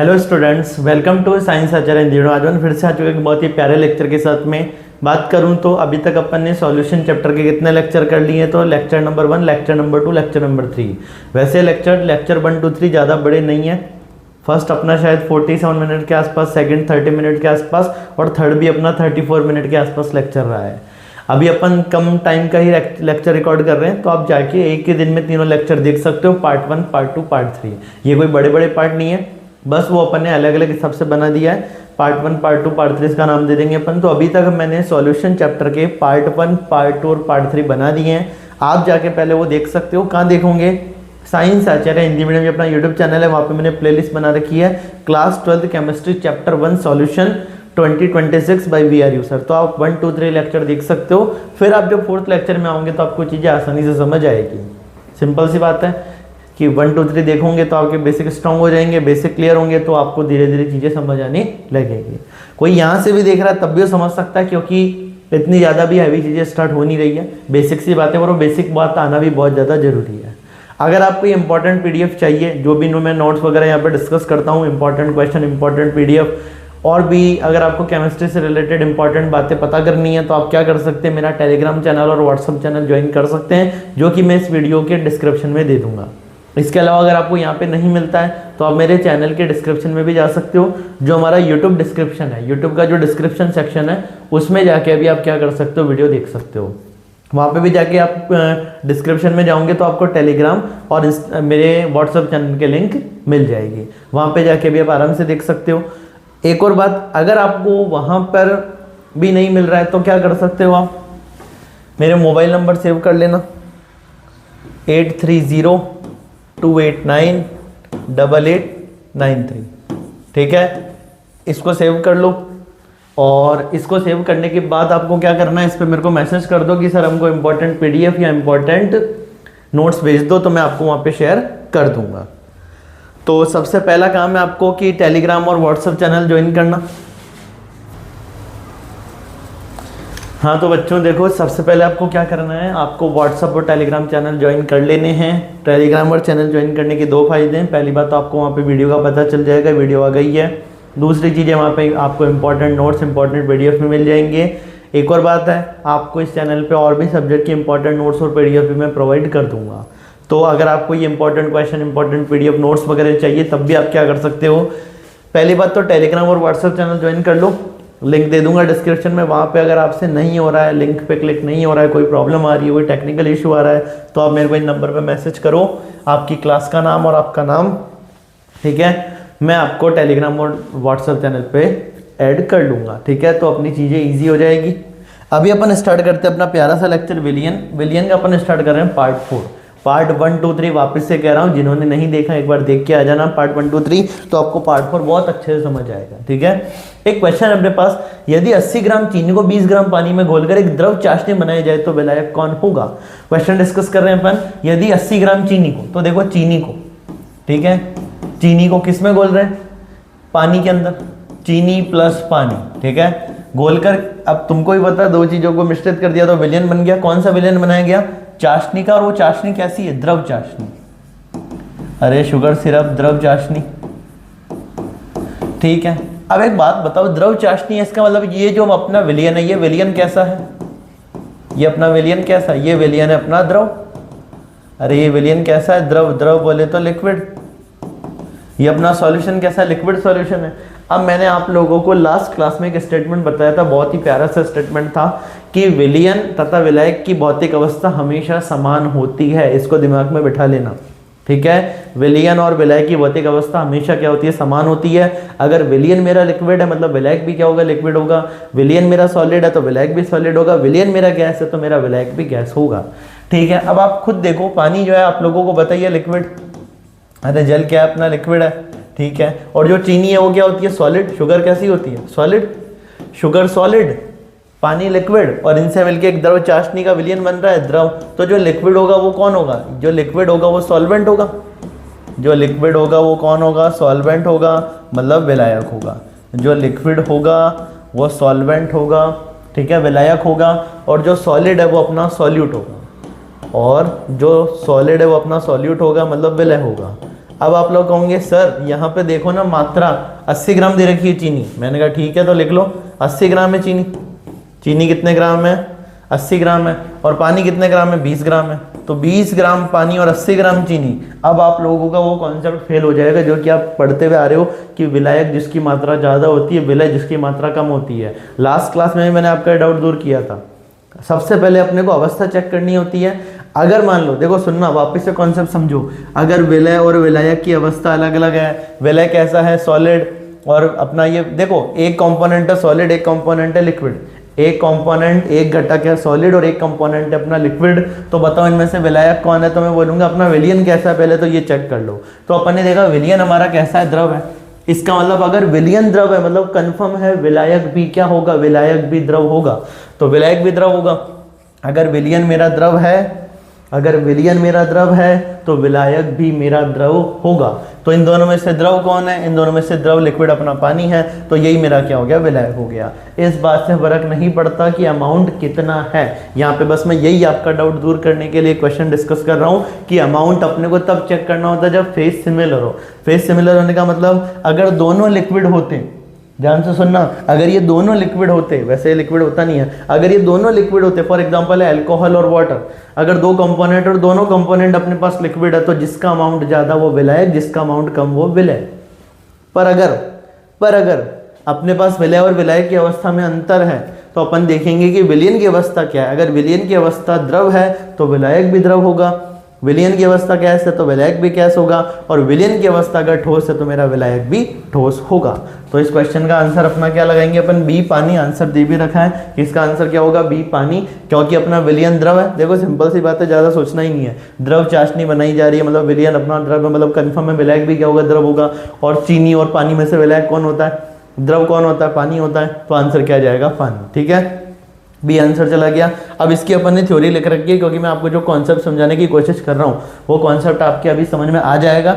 Hello students, welcome to science Acharya engineer. आज हम फिर से आ चुके एक बहुत ही प्यारे लेक्चर के साथ में। बात करूं तो अभी तक अपन ने सॉल्यूशन चैप्टर के कितने लेक्चर कर लिए, तो lecture number 1, lecture number 2, lecture number 3। वैसे लेक्चर 1, 2, 3 ज़्यादा बड़े नहीं है। फर्स्ट अपना शायद 47 मिनट के आसपास, सेकंड 30 मिनट के आसपास और थर्ड भी अपना 34 मिनट के आसपास लेक्चर रहा है। अभी अपन कम टाइम का ही लेक्चर रिकॉर्ड कर रहे हैं, तो आप जाके एक ही दिन में तीनों लेक्चर देख सकते हो, पार्ट 1, पार्ट 2, पार्ट 3। ये कोई बड़े बड़े पार्ट नहीं है, बस वो अपन ने अलग अलग हिसाब से बना दिया है। पार्ट 1, पार्ट 2, पार्ट 3 इसका नाम दे देंगे अपन। तो अभी तक मैंने सॉल्यूशन चैप्टर के पार्ट 1, पार्ट 2 और पार्ट 3 बना दिए हैं। आप जाके पहले वो देख सकते हो। कहाँ देखोगे? साइंस आचार्य हिंदी मीडियम अपना यूट्यूब चैनल है, वहाँ पे मैंने प्लेलिस्ट बना रखी है, class 12th chemistry chapter 1 solution 2026 by VRU sir. तो आप 1, 2, 3 लेक्चर देख सकते हो। फिर आप जब 4th लेक्चर में आओगे तो आपको चीज़ें आसानी से समझ आएगी। सिंपल सी बात है कि 1, 2, 3 देखोगे तो आपके बेसिक स्ट्रांग हो जाएंगे, बेसिक क्लियर होंगे, तो आपको धीरे धीरे चीज़ें समझ आने लगेगी। कोई यहाँ से भी देख रहा है तब भी वो समझ सकता है, क्योंकि इतनी ज़्यादा भी हैवी चीज़ें स्टार्ट हो नहीं रही है। बेसिक सी बातें, और बेसिक बात आना भी बहुत ज़्यादा जरूरी है। अगर आपको इंपॉर्टेंट PDF चाहिए, जो भी मैं नोट्स वगैरह यहाँ पर डिस्कस करता हूँ, इंपॉर्टेंट क्वेश्चन, इंपॉर्टेंट PDF, और भी अगर आपको केमिस्ट्री से रिलेटेड इंपॉर्टेंट बातें पता करनी है, तो आप क्या कर सकते हैं, मेरा टेलीग्राम चैनल और व्हाट्सअप चैनल ज्वाइन कर सकते हैं, जो कि मैं इस वीडियो के डिस्क्रिप्शन में दे दूंगा। इसके अलावा अगर आपको यहाँ पे नहीं मिलता है तो आप मेरे चैनल के डिस्क्रिप्शन में भी जा सकते हो। जो हमारा यूट्यूब डिस्क्रिप्शन है, यूट्यूब का जो डिस्क्रिप्शन सेक्शन है, उसमें जाके अभी आप क्या कर सकते हो, वीडियो देख सकते हो। वहाँ पे भी जाके आप डिस्क्रिप्शन में जाओगे तो आपको टेलीग्राम और मेरे व्हाट्सअप चैनल के लिंक मिल जाएगी। वहाँ पे जाके भी आप आराम से देख सकते हो। एक और बात, अगर आपको वहाँ पर भी नहीं मिल रहा है तो क्या कर सकते हो, आप मेरे मोबाइल नंबर सेव कर लेना, 8302898893। ठीक है, इसको सेव कर लो। और इसको सेव करने के बाद आपको क्या करना है, इस पर मेरे को मैसेज कर दो कि सर हमको इंपॉर्टेंट PDF या इंपॉर्टेंट नोट्स भेज दो, तो मैं आपको वहाँ पे शेयर कर दूंगा। तो सबसे पहला काम है आपको कि टेलीग्राम और व्हाट्सएप चैनल ज्वाइन करना। हाँ तो बच्चों देखो, सबसे पहले आपको क्या करना है, आपको व्हाट्सएप और टेलीग्राम चैनल ज्वाइन कर लेने हैं। टेलीग्राम और चैनल ज्वाइन करने के 2 फायदे हैं। पहली बात तो आपको वहाँ पे वीडियो का पता चल जाएगा, वीडियो आ गई है। दूसरी चीज़ है, वहाँ पे आपको इंपॉर्टेंट नोट्स, इंपॉर्टेंट PDF में मिल जाएंगे। एक और बात है, आपको इस चैनल पे और भी सब्जेक्ट के इंपॉर्टेंट नोट्स और PDF भी मैं प्रोवाइड कर दूंगा। तो अगर आपको ये important question, important PDF notes वगैरह चाहिए, तब भी आप क्या कर सकते हो, पहली बात तो टेलीग्राम और व्हाट्सएप चैनल ज्वाइन कर लो। लिंक दे दूंगा डिस्क्रिप्शन में। वहाँ पे अगर आपसे नहीं हो रहा है, लिंक पे क्लिक नहीं हो रहा है, कोई प्रॉब्लम आ रही है, कोई टेक्निकल इशू आ रहा है, तो आप मेरे को इन नंबर पे मैसेज करो, आपकी क्लास का नाम और आपका नाम, ठीक है, मैं आपको टेलीग्राम और व्हाट्सएप चैनल पे ऐड कर लूँगा। ठीक है, तो अपनी चीज़ें ईजी हो जाएगी। अभी अपन स्टार्ट करते हैं अपना प्यारा सा लेक्चर विलियन का अपन स्टार्ट कर रहे हैं पार्ट 4। पार्ट 1, 2, 3 वापस से कह रहा हूँ, जिन्होंने नहीं देखा एक बार देख के आ जाना पार्ट 1, 2, 3, तो आपको पार्ट 4 बहुत अच्छे से समझ आएगा। ठीक है, एक क्वेश्चन है अपने पास, यदि 80 ग्राम चीनी को 20 ग्राम पानी में घोलकर एक द्रव चाशनी बनाई जाए तो विलायक कौन होगा। क्वेश्चन डिस्कस कर रहे हैं अपन, यदि 80 ग्राम चीनी को, तो देखो चीनी को, ठीक है, चीनी को किस में घोल रहे हैं, पानी के अंदर, चीनी प्लस पानी, ठीक है, घोलकर, अब तुमको ही पता है, 2 चीजों को मिश्रित कर दिया तो विलयन बन गया। कौन सा विलयन बनाया गया, चाशनी का। और वो चाशनी कैसी है, द्रव चाशनी। अरे शुगर सिरप, द्रव चाशनी। ठीक है, अब एक बात बताओ, द्रव चाशनी है, इसका मतलब ये जो अपना विलयन है, ये विलयन कैसा है, ये अपना विलयन कैसा है, ये विलयन है अपना द्रव। अरे ये विलयन कैसा है, द्रव, द्रव बोले तो लिक्विड। ये अपना सॉल्यूशन कैसा है, लिक्विड सॉल्यूशन है। अब मैंने आप लोगों को लास्ट क्लास में एक स्टेटमेंट बताया था, बहुत ही प्यारा सा स्टेटमेंट था कि विलयन तथा विलायक की भौतिक अवस्था हमेशा समान होती है। इसको दिमाग में बिठा लेना। ठीक है, विलयन और विलायक की भौतिक अवस्था हमेशा क्या होती है, समान होती है। अगर विलयन मेरा लिक्विड है, मतलब विलायक भी क्या होगा, लिक्विड होगा। विलयन मेरा सॉलिड है तो विलायक भी सॉलिड होगा। विलयन मेरा गैस है तो मेरा विलायक भी गैस होगा। ठीक है, अब आप खुद देखो, पानी जो है आप लोगों को बताइए लिक्विड, अरे जल क्या है, अपना लिक्विड है। ठीक है, और जो चीनी है वो क्या होती है, सॉलिड। शुगर कैसी होती है, सॉलिड। शुगर सॉलिड, पानी लिक्विड, और इनसे मिलके एक द्रव चाशनी का विलयन बन रहा है, द्रव। तो जो लिक्विड होगा वो कौन होगा, जो लिक्विड होगा वो सॉल्वेंट होगा। जो लिक्विड होगा वो कौन होगा, सॉल्वेंट होगा, मतलब विलायक होगा। जो लिक्विड होगा वो सॉल्वेंट होगा, ठीक है, विलायक होगा। और जो सॉलिड है वो अपना सॉल्यूट होगा, और जो सॉलिड है वो अपना सॉल्यूट होगा, मतलब विलय होगा। अब आप लोग कहोगे सर यहाँ पे देखो ना मात्रा 80 ग्राम दे रखी है चीनी। मैंने कहा ठीक है तो लिख लो 80 ग्राम है चीनी। चीनी कितने ग्राम है? 80 ग्राम है। और पानी कितने ग्राम है? 20 ग्राम है। तो 20 ग्राम पानी और 80 ग्राम चीनी। अब आप लोगों का वो कॉन्सेप्ट फेल हो जाएगा जो कि आप पढ़ते हुए आ रहे हो कि विलायक जिसकी मात्रा ज़्यादा होती है, विलय जिसकी मात्रा कम होती है। लास्ट क्लास में मैंने आपका डाउट दूर किया था। सबसे पहले अपने को अवस्था चेक करनी होती है। अगर मान लो, देखो सुनना, वापस से कॉन्सेप्ट समझो। अगर विलय और विलायक की अवस्था अलग अलग है, विलय कैसा है? सॉलिड, और अपना ये देखो एक कंपोनेंट है सॉलिड, एक कंपोनेंट है लिक्विड। एक कंपोनेंट, एक घटक है सॉलिड और एक कंपोनेंट है अपना लिक्विड। तो बताओ इनमें से विलायक कौन है? तो मैं बोलूंगा अपना विलयन कैसा है, पहले तो ये चेक कर लो। तो अपन ने देखा विलयन हमारा कैसा है? द्रव है। इसका मतलब अगर विलयन द्रव है मतलब कंफर्म है विलायक भी क्या होगा? विलायक भी द्रव होगा। तो विलायक भी द्रव होगा। अगर विलयन मेरा द्रव है, अगर विलयन मेरा द्रव है तो विलायक भी मेरा द्रव होगा। तो इन दोनों में से द्रव कौन है? इन दोनों में से द्रव लिक्विड अपना पानी है। तो यही मेरा क्या हो गया? विलायक हो गया। इस बात से फर्क नहीं पड़ता कि अमाउंट कितना है। यहाँ पे बस मैं यही आपका डाउट दूर करने के लिए क्वेश्चन डिस्कस कर रहा हूँ कि अमाउंट अपने को तब चेक करना होता है जब फेज सिमिलर हो। फेज सिमिलर होने का मतलब अगर दोनों लिक्विड होते, ध्यान से सुनना, अगर ये दोनों लिक्विड होते, वैसे लिक्विड होता नहीं है, अगर ये दोनों लिक्विड होते, फॉर एग्जांपल है अल्कोहल और वाटर, अगर दो कंपोनेंट और दोनों कंपोनेंट अपने पास लिक्विड है तो जिसका अमाउंट ज्यादा वो विलायक, जिसका अमाउंट कम वो विलय। पर अगर अपने पास विलय और विलायक की अवस्था में अंतर है तो अपन देखेंगे कि विलयन की अवस्था क्या है। अगर विलयन की अवस्था द्रव है तो विलायक भी द्रव होगा, विलयन की अवस्था गैस है तो विलायक भी गैस होगा, और विलयन की अवस्था अगर ठोस है तो मेरा विलायक भी ठोस होगा। तो इस क्वेश्चन का आंसर अपना क्या लगाएंगे अपन? बी पानी। आंसर दे भी रखा है कि इसका आंसर क्या होगा? बी पानी, क्योंकि अपना विलयन द्रव है। देखो सिंपल सी बात है, ज्यादा सोचना ही नहीं है। द्रव चाशनी बनाई जा रही है मतलब विलयन अपना द्रव है, मतलब कंफर्म है विलायक भी क्या होगा? द्रव होगा। और चीनी और पानी में से विलायक कौन होता है? द्रव कौन होता है? पानी होता है। तो आंसर क्या जाएगा? पानी। ठीक है, बी आंसर चला गया। अब इसकी अपन ने थ्योरी लिख रखी है क्योंकि मैं आपको जो कॉन्सेप्ट समझाने की कोशिश कर रहा हूँ वो कॉन्सेप्ट आपके अभी समझ में आ जाएगा।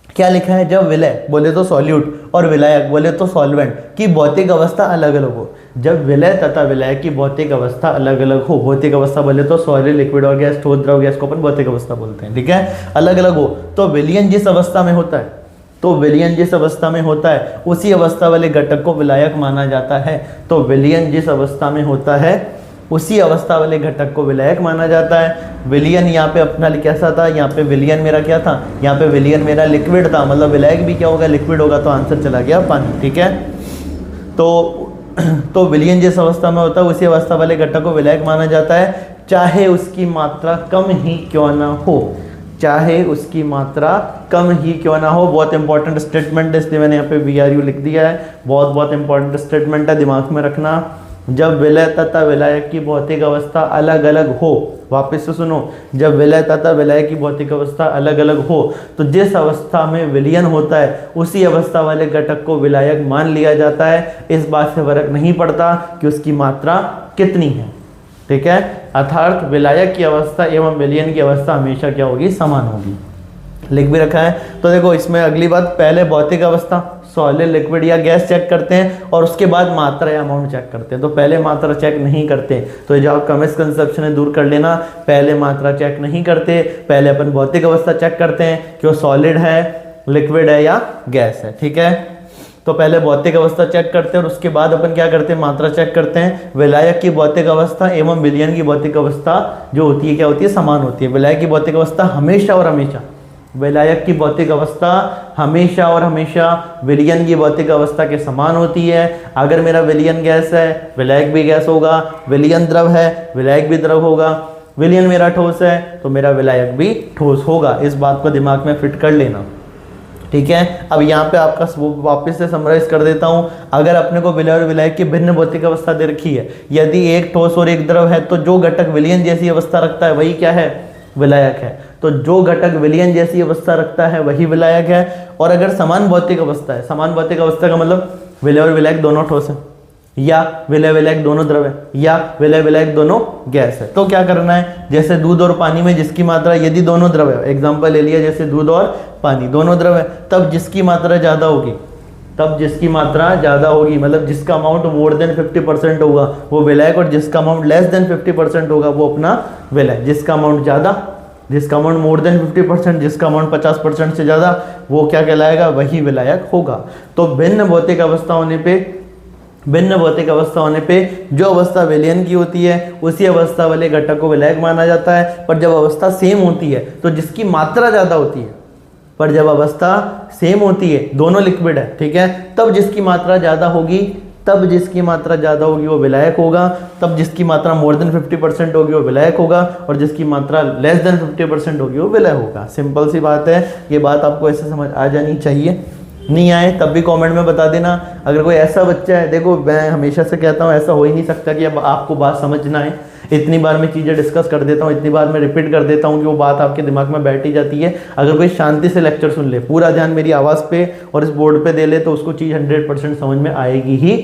क्या लिखा है? जब विलय बोले तो सॉल्यूट और विलायक बोले तो सॉल्वेंट की भौतिक अवस्था अलग अलग हो। जब विलय तथा विलायक की भौतिक अवस्था अलग अलग हो, भौतिक अवस्था बोले तो सॉलिड, लिक्विड और गैस, ठोस, द्रव, गैस को अपन भौतिक अवस्था बोलते हैं। ठीक है, अलग अलग हो तो विलयन जिस अवस्था में होता है, तो विलयन जिस अवस्था में होता है उसी अवस्था वाले घटक को विलायक माना जाता है। तो विलयन जिस अवस्था में होता है उसी अवस्था वाले घटक को विलायक माना जाता है। विलयन यहाँ पे अपना कैसा था? यहाँ पे विलयन मेरा क्या था? यहाँ पे विलयन मेरा लिक्विड था, मतलब विलायक भी क्या होगा? लिक्विड होगा। तो आंसर चला गया पानी। ठीक है, तो विलयन जिस अवस्था में होता है उसी अवस्था वाले घटक को विलायक माना जाता है, चाहे उसकी मात्रा कम ही क्यों ना हो, चाहे उसकी मात्रा कम ही क्यों ना हो। बहुत इंपॉर्टेंट स्टेटमेंट है, इसलिए मैंने यहाँ पे VRU लिख दिया है। बहुत इंपॉर्टेंट स्टेटमेंट है, दिमाग में रखना। जब विलय तथा विलायक की भौतिक अवस्था अलग अलग हो, वापस से सुनो, जब विलय तथा विलायक की भौतिक अवस्था अलग अलग हो तो जिस अवस्था में विलयन होता है उसी अवस्था वाले घटक को विलायक मान लिया जाता है। इस बात से फर्क नहीं पड़ता कि उसकी मात्रा कितनी है। ठीक है, अर्थात विलायक की अवस्था एवं विलयन की अवस्था हमेशा क्या होगी? समान होगी। लिख भी रखा है। तो देखो इसमें अगली बात, पहले भौतिक अवस्था सॉलिड, लिक्विड या गैस चेक करते हैं और उसके बाद मात्रा या अमाउंट चेक करते हैं। तो पहले मात्रा चेक नहीं करते, तो ये जो आपका मिसकंसेप्शन है दूर कर लेना। पहले मात्रा चेक नहीं करते, पहले अपन भौतिक अवस्था चेक करते हैं कि वो सॉलिड है, लिक्विड है या गैस है। ठीक है, तो पहले भौतिक अवस्था चेक करते हैं और उसके बाद अपन क्या करते हैं? मात्रा चेक करते हैं। विलायक की भौतिक अवस्था एवं विलयन की भौतिक अवस्था जो होती है क्या होती है? समान होती है। विलायक की भौतिक अवस्था हमेशा और हमेशा, विलायक की भौतिक अवस्था हमेशा और हमेशा विलयन की भौतिक अवस्था के समान होती है। अगर मेरा विलयन गैस है विलायक भी गैस होगा, विलयन द्रव है विलायक भी द्रव होगा, विलयन मेरा ठोस है तो मेरा विलायक भी ठोस होगा। इस बात को दिमाग में फिट कर लेना। ठीक है, अब यहाँ पे आपका वापस से समराइज कर देता हूँ। अगर अपने को विलय और विलायक की भिन्न भौतिक अवस्था दे रखी है, यदि एक ठोस और एक द्रव है तो जो घटक विलयन जैसी अवस्था रखता है वही क्या है? विलायक है। तो जो घटक विलयन जैसी अवस्था रखता है वही विलायक है। और अगर समान भौतिक अवस्था है, समान भौतिक अवस्था का मतलब विलय और विलायक दोनों ठोस है, या विलय विलायक दोनों द्रव है, या विलय विलायक दोनों गैस है, तो क्या करना है? जैसे दूध और पानी में जिसकी मात्रा, यदि दोनों द्रव है, एग्जांपल ले लिया जैसे दूध और पानी दोनों द्रव है, तब जिसकी मात्रा ज्यादा होगी, तब जिसकी मात्रा ज्यादा होगी मतलब जिसका अमाउंट मोर देन 50% होगा वो विलायक, और जिसका अमाउंट लेस देन 50% होगा वो अपना विलय। जिसका अमाउंट ज्यादा जिसका अमाउंट मोर देन 50%, जिसका अमाउंट 50% से ज़्यादा, वो क्या कहलाएगा, वही विलायक होगा। तो भिन्न भौतिक अवस्था होने पे जो अवस्था विलयन की होती है उसी अवस्था वाले घटक को विलायक माना जाता है। पर जब अवस्था सेम होती है तो जिसकी मात्रा ज़्यादा होती है, पर जब अवस्था सेम होती है, दोनों लिक्विड है, ठीक है, तब जिसकी मात्रा ज़्यादा होगी वो विलायक होगा, तब जिसकी मात्रा मोर देन 50% होगी वो विलायक होगा, और जिसकी मात्रा लेस देन 50% होगी वो विलय होगा। सिंपल सी बात है, ये बात आपको ऐसे समझ आ जानी चाहिए। नहीं आए तब भी कमेंट में बता देना। अगर कोई ऐसा बच्चा है, देखो मैं हमेशा से कहता हूँ ऐसा हो ही नहीं सकता कि अब आपको बात समझना है। इतनी बार मैं चीज़ें डिस्कस कर देता हूँ, इतनी बार मैं रिपीट कर देता हूँ कि वो बात आपके दिमाग में बैठ ही जाती है। अगर कोई शांति से लेक्चर सुन ले, पूरा ध्यान मेरी आवाज़ पे और इस बोर्ड पे दे ले, तो उसको चीज़ 100% समझ में आएगी ही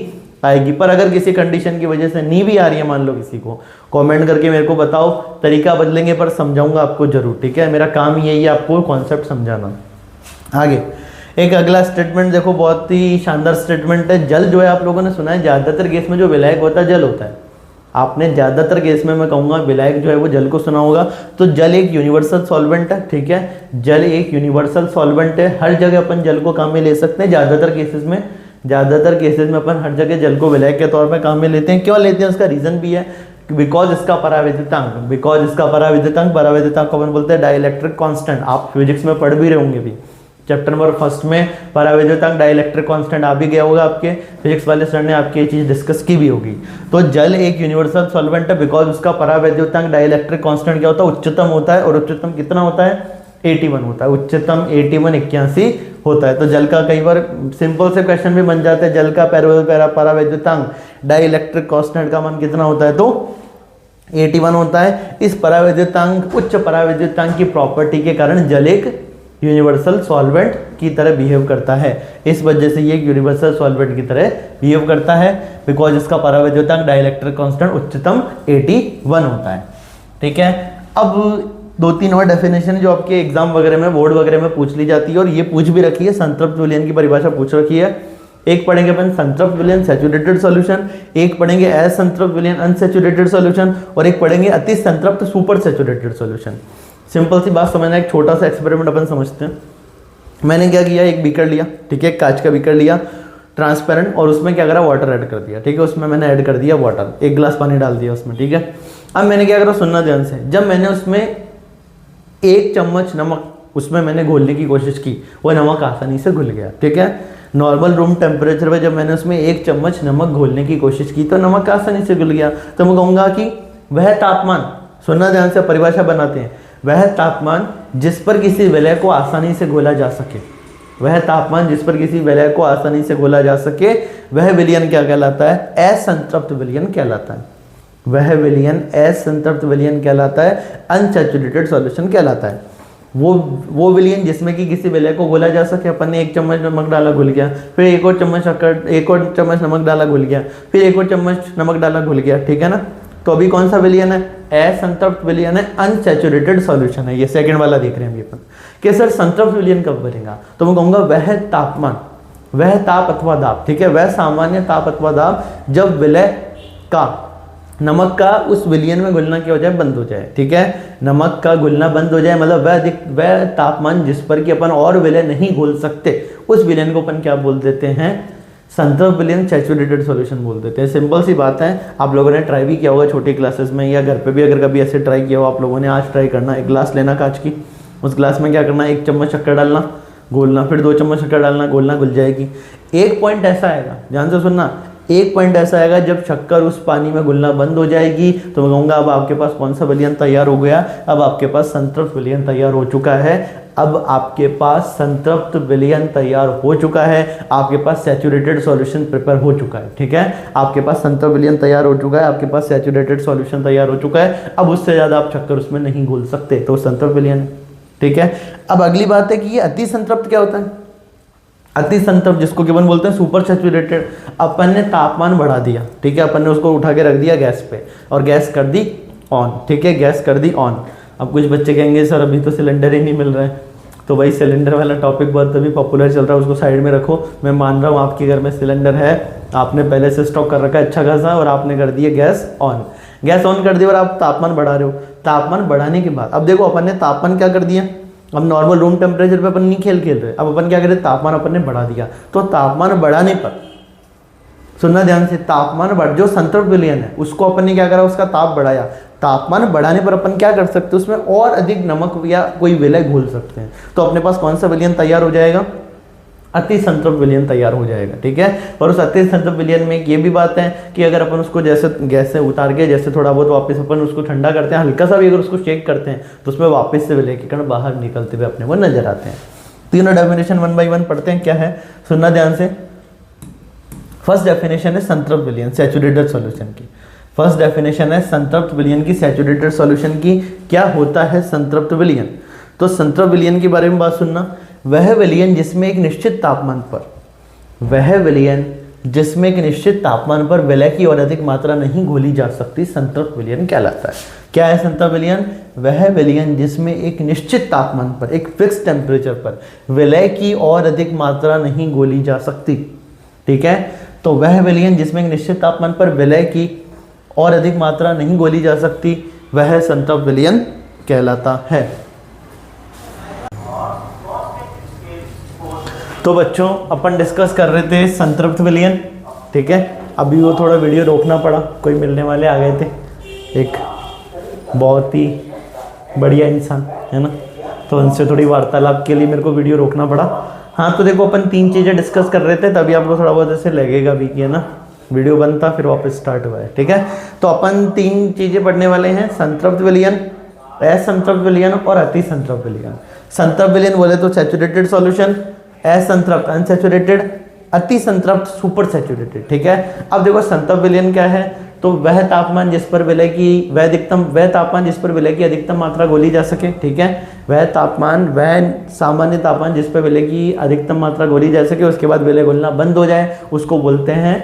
आएगी। पर अगर किसी कंडीशन की वजह से नहीं भी आ रही है, मान लो किसी को, कमेंट करके मेरे को बताओ, तरीका बदलेंगे पर समझाऊंगा आपको जरूर, ठीक है। मेरा काम यही है आपको कॉन्सेप्ट समझाना। आगे एक अगला स्टेटमेंट देखो, बहुत ही शानदार स्टेटमेंट है। जल जो है आप लोगों ने सुना है ज्यादातर केस में जो विलायक होता है जल होता है। आपने ज्यादातर केस में मैं कहूंगा विलायक जो है वो जल को सुना होगा। तो जल एक यूनिवर्सल सॉल्वेंट है, ठीक है, जल एक यूनिवर्सल सॉल्वेंट है। हर जगह अपन जल को काम में ले सकते हैं। ज्यादातर केसेस में अपन हर जगह जल को विलायक के तौर पर काम में लेते हैं। क्यों लेते हैं, उसका रीजन भी है, बिकॉज इसका पराविद्युतांक को अपन बोलते हैं डाइलेक्ट्रिक कांस्टेंट। आप फिजिक्स में पढ़ भी रहे होंगे भी, चैप्टर नंबर 1 में पराविद्युतांक डाइलेक्ट्रिक कांस्टेंट आ भी गया होगा, आपके फिजिक्स वाले सर ने आपकी ये चीज डिस्कस की भी होगी। तो जल एक यूनिवर्सल सॉल्वेंट है बिकॉज उसका पराविद्युतांक डाइलेक्ट्रिक कांस्टेंट क्या होता है, उच्चतम होता है। और उच्चतम कितना होता है, 81 होता है। उच्चतम 81 होता है। तो जल का कई बार सिंपल से क्वेश्चन भी बन जाता है, जल का पराविद्युतांक डाइलेक्ट्रिक कांस्टेंट का मान कितना होता है, तो 81 होता है। इस पराविद्युतांक, उच्च पराविद्युतांक की प्रॉपर्टी के कारण जल एक यूनिवर्सल सॉल्वेंट की तरह बिहेव करता है। इस वजह से ये एक यूनिवर्सल सॉल्वेंट की तरह बिहेव करता है बिकॉज इसका पराविद्युतांक डाइलेक्ट्रिक कांस्टेंट उच्चतम 81 होता है, ठीक है। अब 2-3 और डेफिनेशन जो आपके एग्जाम वगैरह में, बोर्ड वगैरह में पूछ ली जाती है, और ये पूछ भी रखी है, संतृप्त विलयन की परिभाषा पूछ रखी है। एक पढ़ेंगे अपन संतृप्त विलयन सैचुरेटेड सॉल्यूशन, एक पढ़ेंगे असंतृप्त विलयन अनसैचुरेटेड सॉल्यूशन, और एक पढ़ेंगे अति संतृप्त सुपर सैचुरेटेड सॉल्यूशन। सिंपल सी बात समझना, एक छोटा सा एक्सपेरिमेंट अपन समझते हैं। मैंने क्या किया, एक बीकर लिया, ठीक है, कांच का बीकर लिया ट्रांसपेरेंट, और उसमें क्या करा, वाटर ऐड कर दिया, ठीक है। उसमें मैंने ऐड कर दिया वाटर, 1 गिलास पानी डाल दिया उसमें, ठीक है। अब मैंने क्या करा, सुनना ध्यान से, जब मैंने उसमें 1 चम्मच नमक उसमें मैंने घोलने की कोशिश की, वो नमक आसानी से घुल गया, ठीक है। नॉर्मल रूम टेम्परेचर पे जब मैंने उसमें 1 चम्मच नमक घोलने की कोशिश की तो नमक आसानी से घुल गया। तो मैं कहूँगा कि वह तापमान, सुनना ध्यान से, परिभाषा बनाते हैं, वह तापमान जिस पर किसी विलय को आसानी से घोला जा सके, वह तापमान जिस पर किसी विलय को आसानी से घोला जा सके, वह विलयन क्या कहलाता है, असंतृप्त विलयन कहलाता है। वह विलयन असंतृप्त विलयन कहलाता है, अनसैचुरेटेड सॉल्यूशन कहलाता है। वो विलयन जिसमें कि किसी विलय को घोला जा सके। अपन ने 1 चम्मच नमक डाला, घुल गया, फिर एक और चम्मच नमक डाला, घुल गया, फिर 1 और चम्मच नमक डाला, घुल गया, ठीक है ना। तो अभी कौन सा विलयन है, असंतृप्त विलयन है, अनसैचुरेटेड सॉल्यूशन है। ये सेकंड वाला देख रहे हैं अपन कि सर संतृप्त विलयन कब बनेगा, तो मैं कहूँगा वह तापमान, वह ताप अथवा दाब, ठीक है, वह सामान्य ताप अथवा दाब जब विलय का, नमक का उस विलयन में घुलना क्या हो जाए, बंद हो जाए, ठीक है। नमक का घुलना बंद हो जाए, मतलब वह तापमान जिस पर कि अपन और विलय नहीं घोल सकते, उस विलयन को अपन क्या बोल देते हैं, संतृप्त विलयन सैचुरेटेड सॉल्यूशन बोल देते हैं। सिंपल सी बात है, आप लोगों ने ट्राई भी किया होगा छोटी क्लासेस में, या घर पे भी अगर कभी ऐसे ट्राई किया हो आप लोगों ने, आज ट्राई करना। 1 गिलास लेना कांच की, उस गिलास में क्या करना, 1 चम्मच शक्कर डालना, घोलना, फिर 2 चम्मच शक्कर डालना, घोलना, घुल जाएगी। एक पॉइंट ऐसा आएगा, ध्यान से सुनना, एक पॉइंट ऐसा आएगा जब शक्कर उस पानी में घुलना बंद हो जाएगी, तो मैं कहूँगा अब आपके पास कौन सा विलयन तैयार हो गया, अब आपके पास संतृप्त विलयन तैयार हो चुका है। अब आपके पास संतृप्त विलयन तैयार हो चुका है, आपके पास सैचुरेटेड सॉल्यूशन प्रिपेयर हो चुका है, ठीक है। आपके पास संतृप्त विलयन तैयार हो चुका है, आपके पास सैचुरेटेड सॉल्यूशन तैयार हो चुका है। अब उससे ज़्यादा आप शक्कर उसमें नहीं घोल सकते, तो संतृप्त विलयन है, ठीक है। अब अगली बात है कि ये अति संतृप्त क्या होता है। अति संतृप्त जिसको कि अपन बोलते हैं सुपर सैचुरेटेड, अपन ने तापमान बढ़ा दिया, ठीक है, अपन ने उसको उठा के रख दिया गैस पे और गैस कर दी ऑन, ठीक है, गैस कर दी ऑन। अब कुछ बच्चे कहेंगे सर अभी तो सिलेंडर ही नहीं मिल रहा है, तो भाई सिलेंडर वाला टॉपिक बहुत अभी पॉपुलर चल रहा है, उसको साइड में रखो। मैं मान रहा हूँ आपके घर में सिलेंडर है, आपने पहले से स्टॉक कर रखा है अच्छा खासा, और आपने कर दिया गैस ऑन। गैस ऑन कर दी और आप तापमान बढ़ा रहे हो, तापमान बढ़ाने के बाद। अब देखो अपन ने तापमान क्या कर दिया, अब नॉर्मल रूम टेम्परेचर पे अपन नहीं खेल रहे, अब अपन क्या करें, तापमान अपन ने बढ़ा दिया। तो तापमान बढ़ाने पर, सुनना ध्यान से, तापमान बढ़, जो संतृप्त विलयन है उसको अपन ने क्या करा, उसका ताप बढ़ाया। तापमान बढ़ाने पर अपन क्या कर सकते हैं, उसमें और अधिक नमक या कोई विलय घोल सकते हैं। तो अपने पास कौन सा विलयन तैयार हो जाएगा, अति संतृप्त विलयन तैयार हो जाएगा। ठीक है, और उस अति संतृप्त विलयन में एक ये भी बात है कि अगर अपन उसको जैसे गैस से उतार के जैसे थोड़ा बहुत वापस अपन उसको ठंडा करते हैं, हल्का सा भी अगर उसको शेक करते हैं तो उसमें वापस से विलय के कण बाहर निकलते हुए अपने को नजर आते हैं। तीनों डेफिनेशन 1 बाय 1 पढ़ते हैं। क्या है, सुनना ध्यान से। फर्स्ट डेफिनेशन है संतृप्त विलयन, सैचुरेटेड सॉल्यूशन की। फर्स्ट डेफिनेशन है संतृप्त विलयन की, सैचुरेटेड सॉल्यूशन की। क्या होता है संतृप्त विलयन, तो संतृप्त विलयन के बारे में बात सुनना। वह विलयन जिसमें एक निश्चित तापमान पर, वह विलयन जिसमें एक निश्चित तापमान पर विलय की और अधिक मात्रा नहीं घोली जा सकती, संतृप्त विलयन कहलाता है। क्या है संतृप्त विलयन, वह विलयन जिसमें एक निश्चित तापमान पर, एक फिक्स टेम्परेचर पर विलय की और अधिक मात्रा नहीं घोली जा सकती। ठीक है, तो वह विलयन जिसमें एक निश्चित तापमान पर विलय की और अधिक मात्रा नहीं घोली जा सकती, वह संतृप्त विलयन कहलाता है। तो बच्चों अपन डिस्कस कर रहे थे संतृप्त विलयन। ठीक है, अभी वो थोड़ा वीडियो रोकना पड़ा, कोई मिलने वाले आ गए थे, एक बहुत ही बढ़िया इंसान है ना, तो उनसे थोड़ी वार्तालाप के लिए मेरे को वीडियो रोकना पड़ा। हाँ, तो देखो अपन 3 चीज़ें डिस्कस कर रहे थे, तभी आपको थोड़ा बहुत ऐसे लगेगा भी कि है ना, वीडियो बनता फिर वापस स्टार्ट हुआ है। ठीक है, तो अपन 3 चीज़ें पढ़ने वाले हैं, संतृप्त विलयन, असंतृप्त विलयन और अति संतृप्त विलयन। संतृप्त विलयन बोले तो सैचुरेटेड सॉल्यूशन, असंतृप्त अनसैचुरेटेड, अति संतृप्त सुपर सैचुरेटेड। ठीक है, अब देखो संतृप्त विलयन क्या है, तो वह तापमान जिस पर विलय की वह तापमान जिस पर विलय की अधिकतम मात्रा घोली जा सके। ठीक है, वह तापमान, वह सामान्य तापमान जिस पर विलय की अधिकतम मात्रा घोली जा सके, उसके बाद विलय घोलना बंद हो जाए, उसको बोलते हैं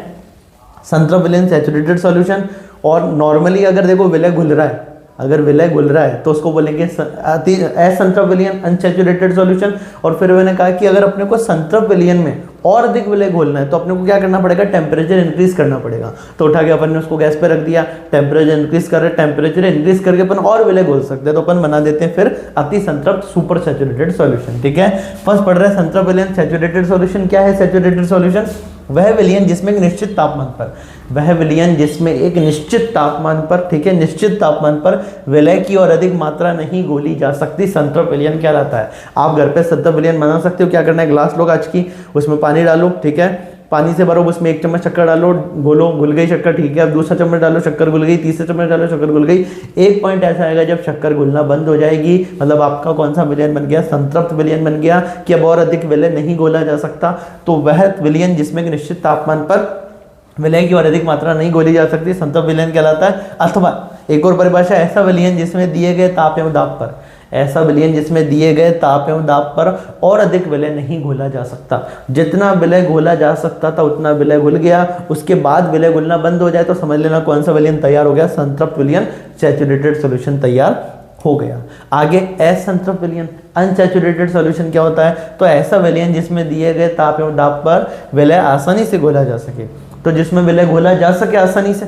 संतृप्त विलयन, सैचुरेटेड सॉल्यूशन। और नॉर्मली अगर देखो विलय घुल रहा है, अगर विलय घुल रहा है तो उसको बोलेंगे असंतृप्त विलयन, अनसैचुरेटेड सॉल्यूशन। और फिर मैंने कहा कि अगर अपने को संतृप्त विलयन में और अधिक विलय घोलना है तो अपने को क्या करना पड़ेगा, टेम्परेचर इंक्रीज करना पड़ेगा। तो उठा के अपन ने उसको गैस पे रख दिया, टेम्परेचर इंक्रीज कर रहे, टेम्परेचर इंक्रीज करके अपन और विलय घोल सकते हैं, तो अपन बना देते हैं फिर अति संतृप्त सुपर सैचुरेटेड सॉल्यूशन। ठीक है, फर्स्ट पढ़ रहे हैं संतृप्त विलयन, सैचुरेटेड सॉल्यूशन। क्या है सैचुरेटेड सॉल्यूशन, वह विलयन जिसमें एक निश्चित तापमान पर, वह विलयन जिसमें एक निश्चित तापमान पर, ठीक है, निश्चित तापमान पर विलय की और अधिक मात्रा नहीं घोली जा सकती, संतृप्त विलयन कहलाता है। आप घर पे संतृप्त विलयन बना सकते हो। क्या करना है, ग्लास लो कांच की, उसमें पानी डालो, ठीक है, पानी से भरो, उसमें 1 चम्मच शक्कर डालो, घोलो, घुल गई शक्कर, ठीक है, अब दूसरा चम्मच डालो, शक्कर घुल गई, तीसरा चम्मच डालो, शक्कर घुल गई। एक पॉइंट ऐसा आएगा जब शक्कर घुलना बंद हो जाएगी, मतलब आपका कौन सा विलयन बन गया, संतृप्त विलयन बन गया, कि अब और अधिक विलय नहीं घोला जा सकता। तो वह विलयन जिसमें निश्चित तापमान पर विलय की और अधिक मात्रा नहीं घोली जा सकती, संतृप्त विलयन कहलाता है। अथवा एक और परिभाषा, ऐसा विलयन जिसमें दिए गए ताप एवं दाब पर, ऐसा विलयन जिसमें दिए गए ताप एवं दाब पर और अधिक विलय नहीं घोला जा सकता। जितना विलय घोला जा सकता था उतना विलय घुल गया, उसके बाद विलय घुलना बंद हो जाए तो समझ लेना कौन सा विलयन तैयार हो गया, संतृप्त विलयन, सैचुरेटेड सॉल्यूशन तैयार हो गया। आगे असंतृप्त विलयन, अनसैचुरेटेड सॉल्यूशन क्या होता है, तो ऐसा विलयन जिसमें दिए गए ताप एवं दाब पर विलय आसानी से घोला जा सके। तो जिसमें विलय घोला जा सके आसानी से,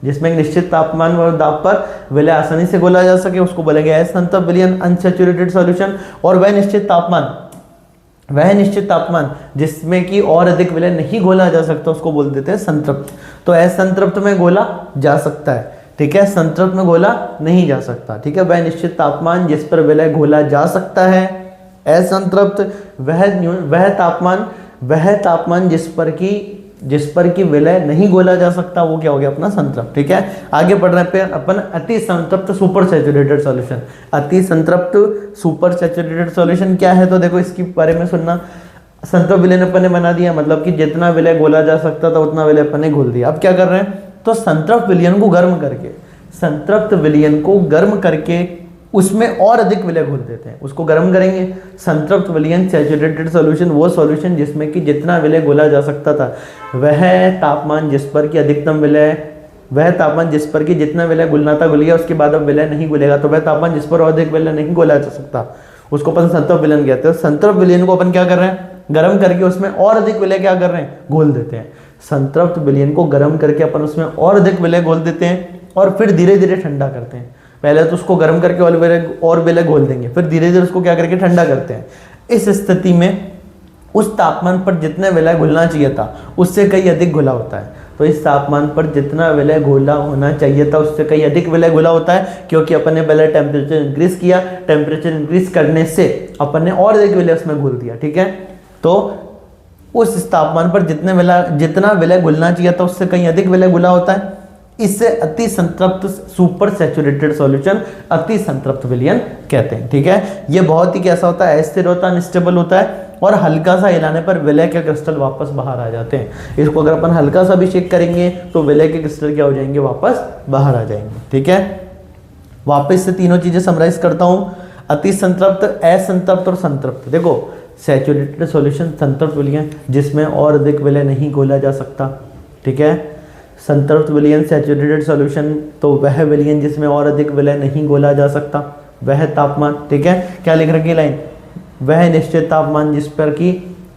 जिसमें एक निश्चित तापमान और दाब पर विलय आसानी से घोला जा सके, उसको बोलेंगे असंतृप्त विलयन, अनसैचुरेटेड सॉल्यूशन। और वह निश्चित तापमान जिसमें कि और अधिक विलय नहीं घोला जा सकता, उसको बोल देते हैं संतृप्त। तो असंतृप्त में घोला जा सकता है, ठीक है, संतृप्त में घोला नहीं जा सकता। ठीक है, वह निश्चित तापमान जिस पर विलय घोला जा सकता है असंतृप्त, वह तापमान जिस पर की विलय नहीं घोला जा सकता, वो क्या हो गया अपना संतृप्त। ठीक है, आगे बढ़ रहे हैं अपन अति संतृप्त सुपर सैचुरेटेड सॉल्यूशन। अति संतृप्त सुपर सैचुरेटेड सॉल्यूशन क्या है, तो देखो इसके बारे में सुनना। संतृप्त विलयन अपन ने बना दिया, मतलब कि जितना विलय घोला जा सकता था उतना विलय अपन ने घोल दिया। अब क्या कर रहे हैं, तो संतृप्त विलयन को गर्म करके उसमें और अधिक विलय घोल देते हैं, उसको गर्म करेंगे। संतृप्त विलयन सैचुरेटेड सॉल्यूशन, वो सॉल्यूशन जिसमें कि जितना विलय घोला जा सकता था, वह तापमान जिस पर कि जितना विलय घुलना था घुल गया, उसके बाद अब विलय नहीं घुलेगा, तो वह तापमान जिस पर और अधिक विलय नहीं घोला जा सकता, उसको अपन संतृप्त विलयन कहते हैं। संतृप्त विलयन को अपन क्या कर रहे हैं, गर्म करके उसमें और अधिक विलय क्या कर रहे हैं, घोल देते हैं। संतृप्त विलयन को गर्म करके अपन उसमें और अधिक विलय घोल देते हैं और फिर धीरे धीरे ठंडा करते हैं। पहले तो उसको गर्म करके और विलय घोल देंगे, फिर धीरे धीरे उसको क्या करके ठंडा करते हैं। इस स्थिति में उस तापमान पर जितने विलय घुलना चाहिए था उससे कहीं अधिक घुला होता है। तो इस तापमान पर जितना विलय घोला होना चाहिए था उससे कहीं अधिक विलय घोला होता है, क्योंकि अपन ने पहले टेम्परेचर इंक्रीज किया, टेम्परेचर इंक्रीज करने से अपन ने और अधिक विलय उसमें घोल दिया। ठीक है, तो उस तापमान पर जितना विलय घुलना चाहिए था उससे कहीं अधिक विलय घुला होता है। इससे अति संतृप्त सुपर सैचुरेटेड सॉल्यूशन अति संतृप्त विलयन कहते हैं। ठीक है, ये बहुत ही कैसा होता है, अस्थिर होता है, अनस्टेबल होता है और हल्का सा हिलाने पर विलय के क्रिस्टल वापस बाहर आ जाते हैं। इसको अगर अपन हल्का सा भी शेक करेंगे तो विलय के क्रिस्टल क्या हो जाएंगे, वापस बाहर आ जाएंगे। ठीक है, वापस से तीनों चीजें समराइज करता हूं, अति संतृप्त, असंतृप्त और संतृप्त। देखो सैचुरेटेड सॉल्यूशन संतृप्त विलयन जिसमें और अधिक विलय नहीं घोला जा सकता। ठीक है, संतृप्त विलयन सैचुरेटेड सॉल्यूशन तो वह विलयन जिसमें और अधिक विलय नहीं घोला जा सकता, वह तापमान। ठीक है, क्या लिख रखी लाइन, वह निश्चित तापमान जिस पर कि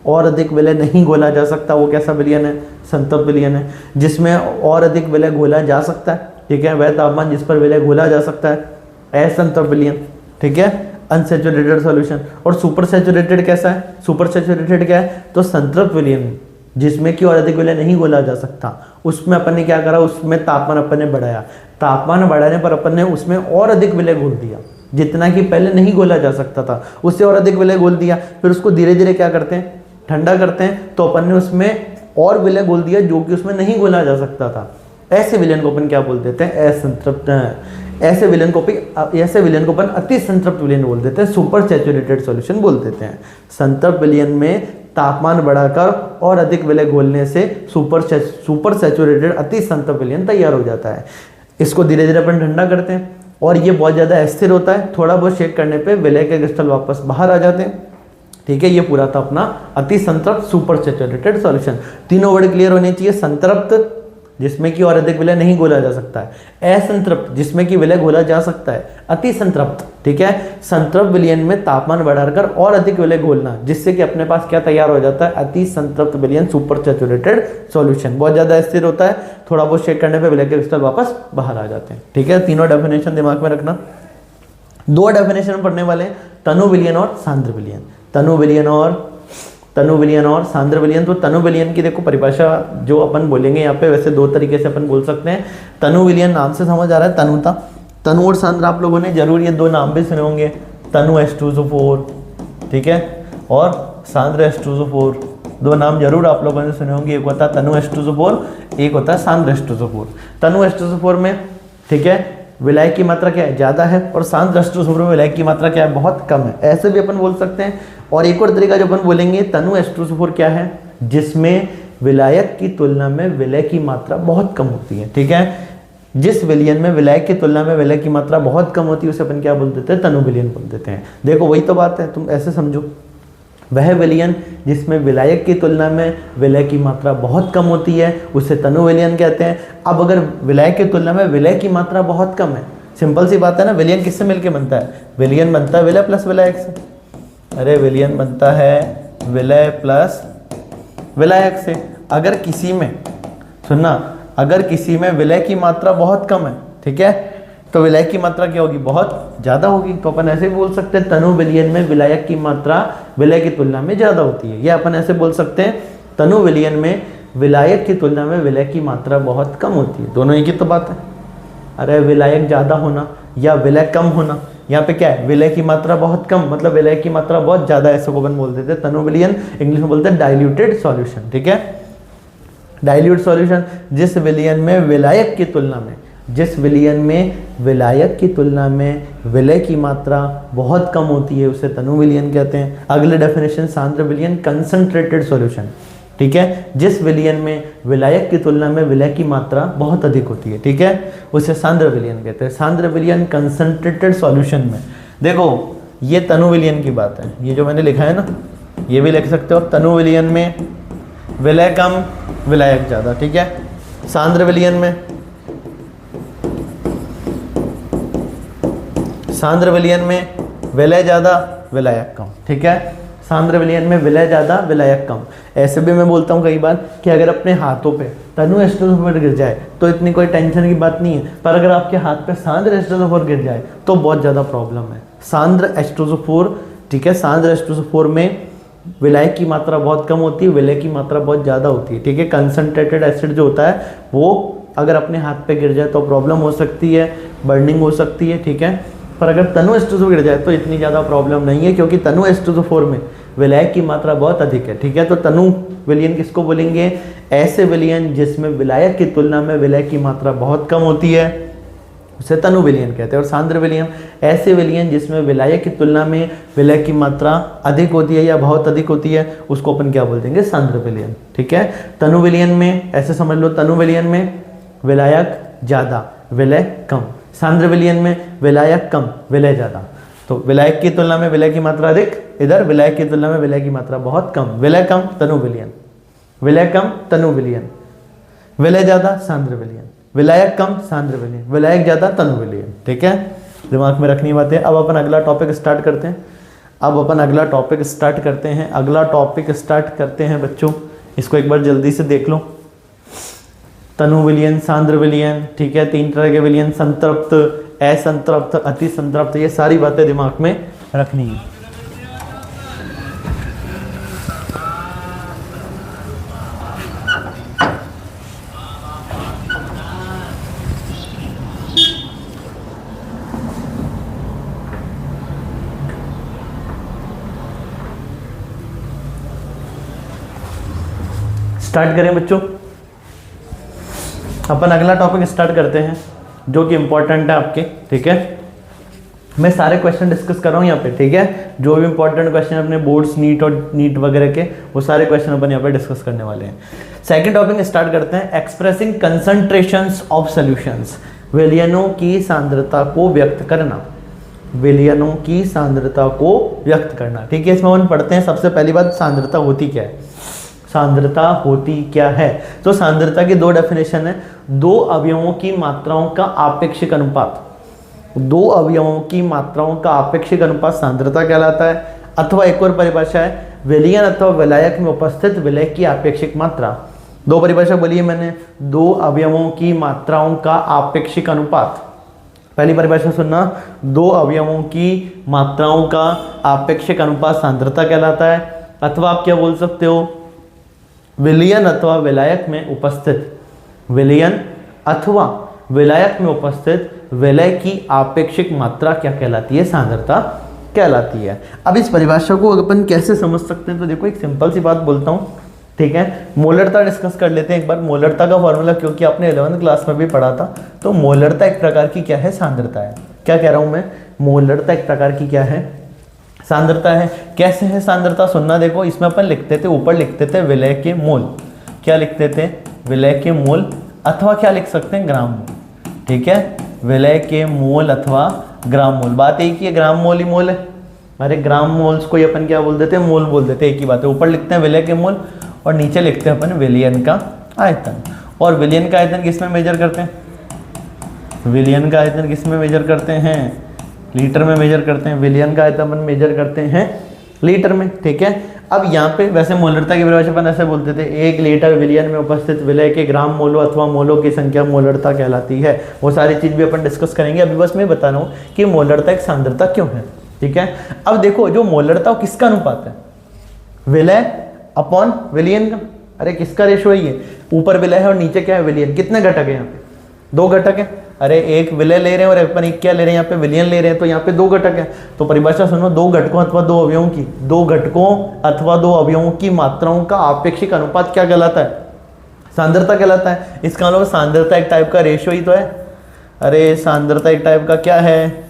और अधिक विलय नहीं घोला जा सकता वो कैसा विलयन है, संतृप्त विलयन है। जिसमें और अधिक विलय घोला जा सकता है, ठीक है, वह तापमान जिस पर विलय घोला जा सकता है, असंतृप्त विलयन। ठीक है, अनसैचुरेटेड सॉल्यूशन। और सुपर सैचुरेटेड कैसा है, सुपर सैचुरेटेड क्या है, तो संतृप्त विलयन जिसमें कि और अधिक विलय नहीं घोला जा सकता। उसमें अपन ने क्या करा, उसमें तापमान अपन ने बढ़ाया, तापमान बढ़ाने पर अपन ने उसमें और अधिक विलय घोल दिया, जितना कि पहले नहीं घोला जा सकता था उससे और अधिक विलय घोल दिया। फिर उसको धीरे धीरे क्या करते हैं, ठंडा करते हैं, तो अपन ने उसमें और विलय घोल दिया जो कि उसमें नहीं घोला जा सकता था। ऐसे विलयन को अपन क्या बोल देते हैं, असंतृप्त। ऐसे विलयन को अपन अति संतृप्त विलयन बोल देते हैं, सुपर सैचुरेटेड सॉल्यूशन बोल देते हैं। संतृप्त विलयन में तापमान बढ़ाकर और अधिक विलय घोलने से सुपर सैचुरेटेड अति संतृप्त विलयन तैयार हो जाता है। इसको धीरे धीरे अपन ठंडा करते हैं और ये बहुत ज़्यादा अस्थिर होता है, थोड़ा बहुत शेक करने पे विलय के क्रिस्टल वापस बाहर आ जाते हैं। ठीक है, ये पूरा था अपना अति संतृप्त सुपर सैचुरेटेड सॉल्यूशन। तीनों वर्ड क्लियर होने चाहिए, संतृप्त जिसमें कि और अधिक विलय नहीं घोला जा सकता है, असंतृप्त जिसमें कि विलय घोला जा सकता है, अति संतृप्त। ठीक है, संतृप्त विलयन में तापमान बढ़ाकर और अधिक विलय घोलना जिससे कि अपने पास क्या तैयार हो जाता है, अति संतृप्त विलयन सुपर सैचुरेटेड सॉल्यूशन। बहुत ज्यादा अस्थिर होता है, थोड़ा बहुत शेक करने पर विलय के क्रिस्टल वापस बाहर आ जाते हैं। ठीक है, तीनों डेफिनेशन दिमाग में रखना। दो डेफिनेशन पढ़ने वाले, तनु विलयन और सांद्र विलयन। तनु विलयन और सांद्र विलयन। तो तनु विलयन की देखो परिभाषा जो अपन बोलेंगे यहाँ पे, वैसे दो तरीके से अपन बोल सकते हैं। तनु विलयन नाम से समझ आ रहा है, तनुता। तनु और सांद्र आप लोगों ने जरूर ये दो नाम भी सुने होंगे, तनु H2SO4, ठीक है, और सांद्र H2SO4। दो नाम जरूर आप लोगों ने सुने होंगे, एक होता है तनु H2SO4, एक होता है सांद्र H2SO4। तनु H2SO4 में, ठीक है, विलय की मात्रा क्या है, ज़्यादा है, और सांद्र H2SO4 में विलय की मात्रा क्या है, बहुत कम है। ऐसे भी अपन बोल सकते हैं। और एक और तरीका जो अपन बोलेंगे, तनु H2SO4 क्या है, जिसमें विलायक की तुलना में विलय की मात्रा बहुत कम होती है। ठीक है, जिस विलयन में विलायक की तुलना में विलय की मात्रा बहुत कम होती है उसे अपन क्या बोल देते हैं, तनु विलयन बोल देते हैं। देखो वही तो बात है, तुम ऐसे समझो, वह विलयन जिसमें विलायक की तुलना में विलय की मात्रा बहुत कम होती है उसे तनु विलयन कहते हैं। अब अगर विलायक की तुलना में विलय की मात्रा बहुत कम है, सिंपल सी बात है ना, विलयन किससे मिलके बनता है, विलयन बनता है विलय प्लस विलायक से। अरे विलयन बनता है विलय प्लस विलायक से। अगर किसी में, सुनना, अगर किसी में विलय की मात्रा बहुत कम है, ठीक है, तो विलय की मात्रा क्या होगी, बहुत ज़्यादा होगी। तो अपन ऐसे भी बोल सकते हैं, तनु विलयन में विलायक की मात्रा विलय की तुलना में ज़्यादा होती है। या अपन ऐसे बोल सकते हैं, तनु विलयन में विलायक की तुलना में विलय की मात्रा बहुत कम होती है। दोनों एक ही तो बात है। अरे विलायक ज़्यादा होना या विलय कम होना, यहाँ पे क्या है, विलय की मात्रा बहुत कम मतलब विलय की मात्रा बहुत ज़्यादा, ऐसे को अपन बोल देते हैं तनु विलयन। इंग्लिश में बोलते हैं डाइल्यूटेड सॉल्यूशन। ठीक है, डाइल्यूट सॉल्यूशन जिस विलयन में विलायक की तुलना में, जिस विलयन में विलायक की तुलना में विलय की मात्रा बहुत कम होती है उसे तनु विलयन कहते हैं। अगले डेफिनेशन, सांद्र विलयन, कंसंट्रेटेड सॉल्यूशन। ठीक है, जिस विलयन में विलायक की तुलना में विलय की मात्रा बहुत अधिक होती है, ठीक है, उसे सांद्र विलयन कहते हैं। सांद्र विलयन कंसंट्रेटेड सॉल्यूशन में, देखो ये तनु विलयन की बात है, ये जो मैंने लिखा है ना, ये भी लिख सकते हो। तनु विलयन में विलय कम विलायक ज़्यादा, ठीक है। सांद्र विलयन में, सांद्र विलयन में विलय ज़्यादा विलायक कम, ठीक है। सांद्र विलयन में विलय ज़्यादा विलायक कम। ऐसे भी मैं बोलता हूँ कई बार कि अगर अपने हाथों पे तनु एस्ट्रोसोफर गिर जाए तो इतनी कोई टेंशन की बात नहीं है, पर अगर आपके हाथ पे सांद्र एस्ट्रोसोफर गिर जाए तो बहुत ज़्यादा प्रॉब्लम है। सांद्र एस्ट्रोसोफोर, ठीक है, सांद्र एस्ट्रोसोफोर में विलायक की मात्रा बहुत कम होती है, विलय की मात्रा बहुत ज़्यादा होती है, ठीक है। कंसंट्रेटेड एसिड जो होता है वो अगर अपने हाथ पे गिर जाए तो प्रॉब्लम हो सकती है, बर्निंग हो सकती है, ठीक है। पर अगर तनु एस्ट्रोसोफर गिर जाए तो इतनी ज़्यादा प्रॉब्लम नहीं है, क्योंकि तनु एस्ट्रोसोफोर में विलायक की मात्रा बहुत अधिक है, ठीक है। तो तनु विलयन किसको बोलेंगे? ऐसे विलयन जिसमें विलायक की तुलना में विलय की मात्रा बहुत कम होती है, उसे तनु विलयन कहते हैं। और सांद्र विलयन ऐसे विलयन जिसमें विलायक की तुलना में विलय की मात्रा अधिक होती है या बहुत अधिक होती है, उसको अपन क्या बोल देंगे? सांद्र विलयन, ठीक है। तनु विलयन में ऐसे समझ लो, तनु विलयन में विलायक ज़्यादा विलय कम, सांद्र विलयन में विलायक कम विलय ज़्यादा। तो विलायक की तुलना में विलय की मात्रा अधिक, इधर विलायक की तुलना में विलय की मात्रा बहुत कम, विलय कम तनु विलयन, विलय कम तनु विलयन, विलय ज़्यादा सांद्र विलयन, विलायक कम सांद्र विलयन, विलायक ज़्यादा तनु विलयन, ठीक है। दिमाग में रखनी बातें। अब अपन अगला टॉपिक स्टार्ट करते हैं। अगला टॉपिक स्टार्ट करते हैं बच्चों, इसको एक बार जल्दी से देख लो। तनु विलयन, सांद्र विलयन, ठीक है, 3 तरह के विलयन, संतृप्त, असंतृप्त, अति संतृप्त, ये सारी बातें दिमाग में रखनी है। स्टार्ट करें बच्चों। अपन अगला टॉपिक स्टार्ट करते हैं जो कि इंपॉर्टेंट है आपके, ठीक है। मैं सारे क्वेश्चन डिस्कस कर रहा हूँ यहाँ पे, ठीक है। जो भी इंपॉर्टेंट क्वेश्चन अपने बोर्ड्स नीट और नीट वगैरह के, वो सारे क्वेश्चन अपन यहाँ पे डिस्कस करने वाले हैं। सेकंड टॉपिक स्टार्ट करते हैं, एक्सप्रेसिंग कंसंट्रेशंस ऑफ सॉल्यूशंस, विलयनों की सांद्रता को व्यक्त करना, विलयनों की सांद्रता को व्यक्त करना, ठीक है। इसमें अपन पढ़ते हैं सबसे पहली बात, सांद्रता होती क्या है? सांद्रता होती क्या है? तो सांद्रता की 2 डेफिनेशन है। 2 अवयवों की मात्राओं का आपेक्षिक अनुपात, 2 अवयवों की मात्राओं का आपेक्षिक अनुपात सांद्रता कहलाता है। अथवा एक और परिभाषा है, विलयन अथवा विलायक में उपस्थित विलय की आपेक्षिक मात्रा। 2 परिभाषा बोली है मैंने, 2 अवयवों की मात्राओं का आपेक्षिक अनुपात। पहली परिभाषा सुनना, 2 अवयवों की मात्राओं का आपेक्षिक अनुपात सांद्रता कहलाता है। अथवा आप क्या बोल सकते हो, विलयन अथवा विलायक में उपस्थित, विलयन अथवा विलायक में उपस्थित विलय की आपेक्षिक मात्रा क्या कहलाती है? सांद्रता कहलाती है। अब इस परिभाषा को अपन कैसे समझ सकते हैं? तो देखो, एक सिंपल सी बात बोलता हूँ, ठीक है। मोलरता डिस्कस कर लेते हैं एक बार। मोलरता का फॉर्मूला क्योंकि आपने 11th क्लास में भी पढ़ा था, तो मोलरता एक प्रकार की क्या है? सांद्रता है। क्या कह रहा हूँ मैं? मोलरता एक प्रकार की क्या है? सांद्रता है। कैसे है सांद्रता? सुनना, देखो इसमें अपन लिखते थे, ऊपर लिखते थे विलय के मोल। क्या लिखते थे? विलय के मोल, अथवा क्या लिख सकते हैं? ग्राम मोल, ठीक है। विलय के मोल अथवा ग्राम मोल, बात एक ही है, ग्राम मोल ही मोल है। अरे ग्राम मोल्स को अपन क्या बोल देते हैं? मोल बोल देते हैं, एक ही बात है। ऊपर लिखते हैं विलय के मोल और नीचे लिखते हैं अपन विलयन का आयतन। और विलयन का आयतन किस में मेजर करते हैं? विलयन का आयतन किस में मेजर करते हैं? लीटर में मेजर करते हैं। विलयन का आयतन अपन मेजर करते हैं लीटर में, ठीक है। अब यहाँ पे वैसे मोलरता की परिभाषा अपन ऐसे बोलते थे, 1 लीटर विलयन में उपस्थित विलय के ग्राम मोलों अथवा मोलों की संख्या मोलरता कहलाती है। वो सारी चीज भी अपन डिस्कस करेंगे। अभी बस मैं बता रहा हूँ कि मोलरता एक सांद्रता क्यों है, ठीक है। अब देखो, जो मोलरता किसका अनुपात है? विलय अपॉन विलयन का। अरे किसका रेशो है ये? ऊपर विलय है और नीचे क्या है? विलयन। कितने घटक है यहाँ पे? 2 घटक है। अरे एक विलय ले रहे हैं और अपन एक क्या ले रहे हैं? यहाँ पे विलयन ले रहे हैं, तो यहाँ पे 2 घटक है। तो परिभाषा सुनो, 2 घटकों अथवा 2 अवयवों की, 2 घटकों अथवा 2 अवयवों की मात्राओं का आपेक्षिक अनुपात क्या कहलाता है? सांद्रता कहलाता है। इसका मतलब सांद्रता एक टाइप का रेशो ही तो है। अरे सांद्रता एक टाइप का क्या है?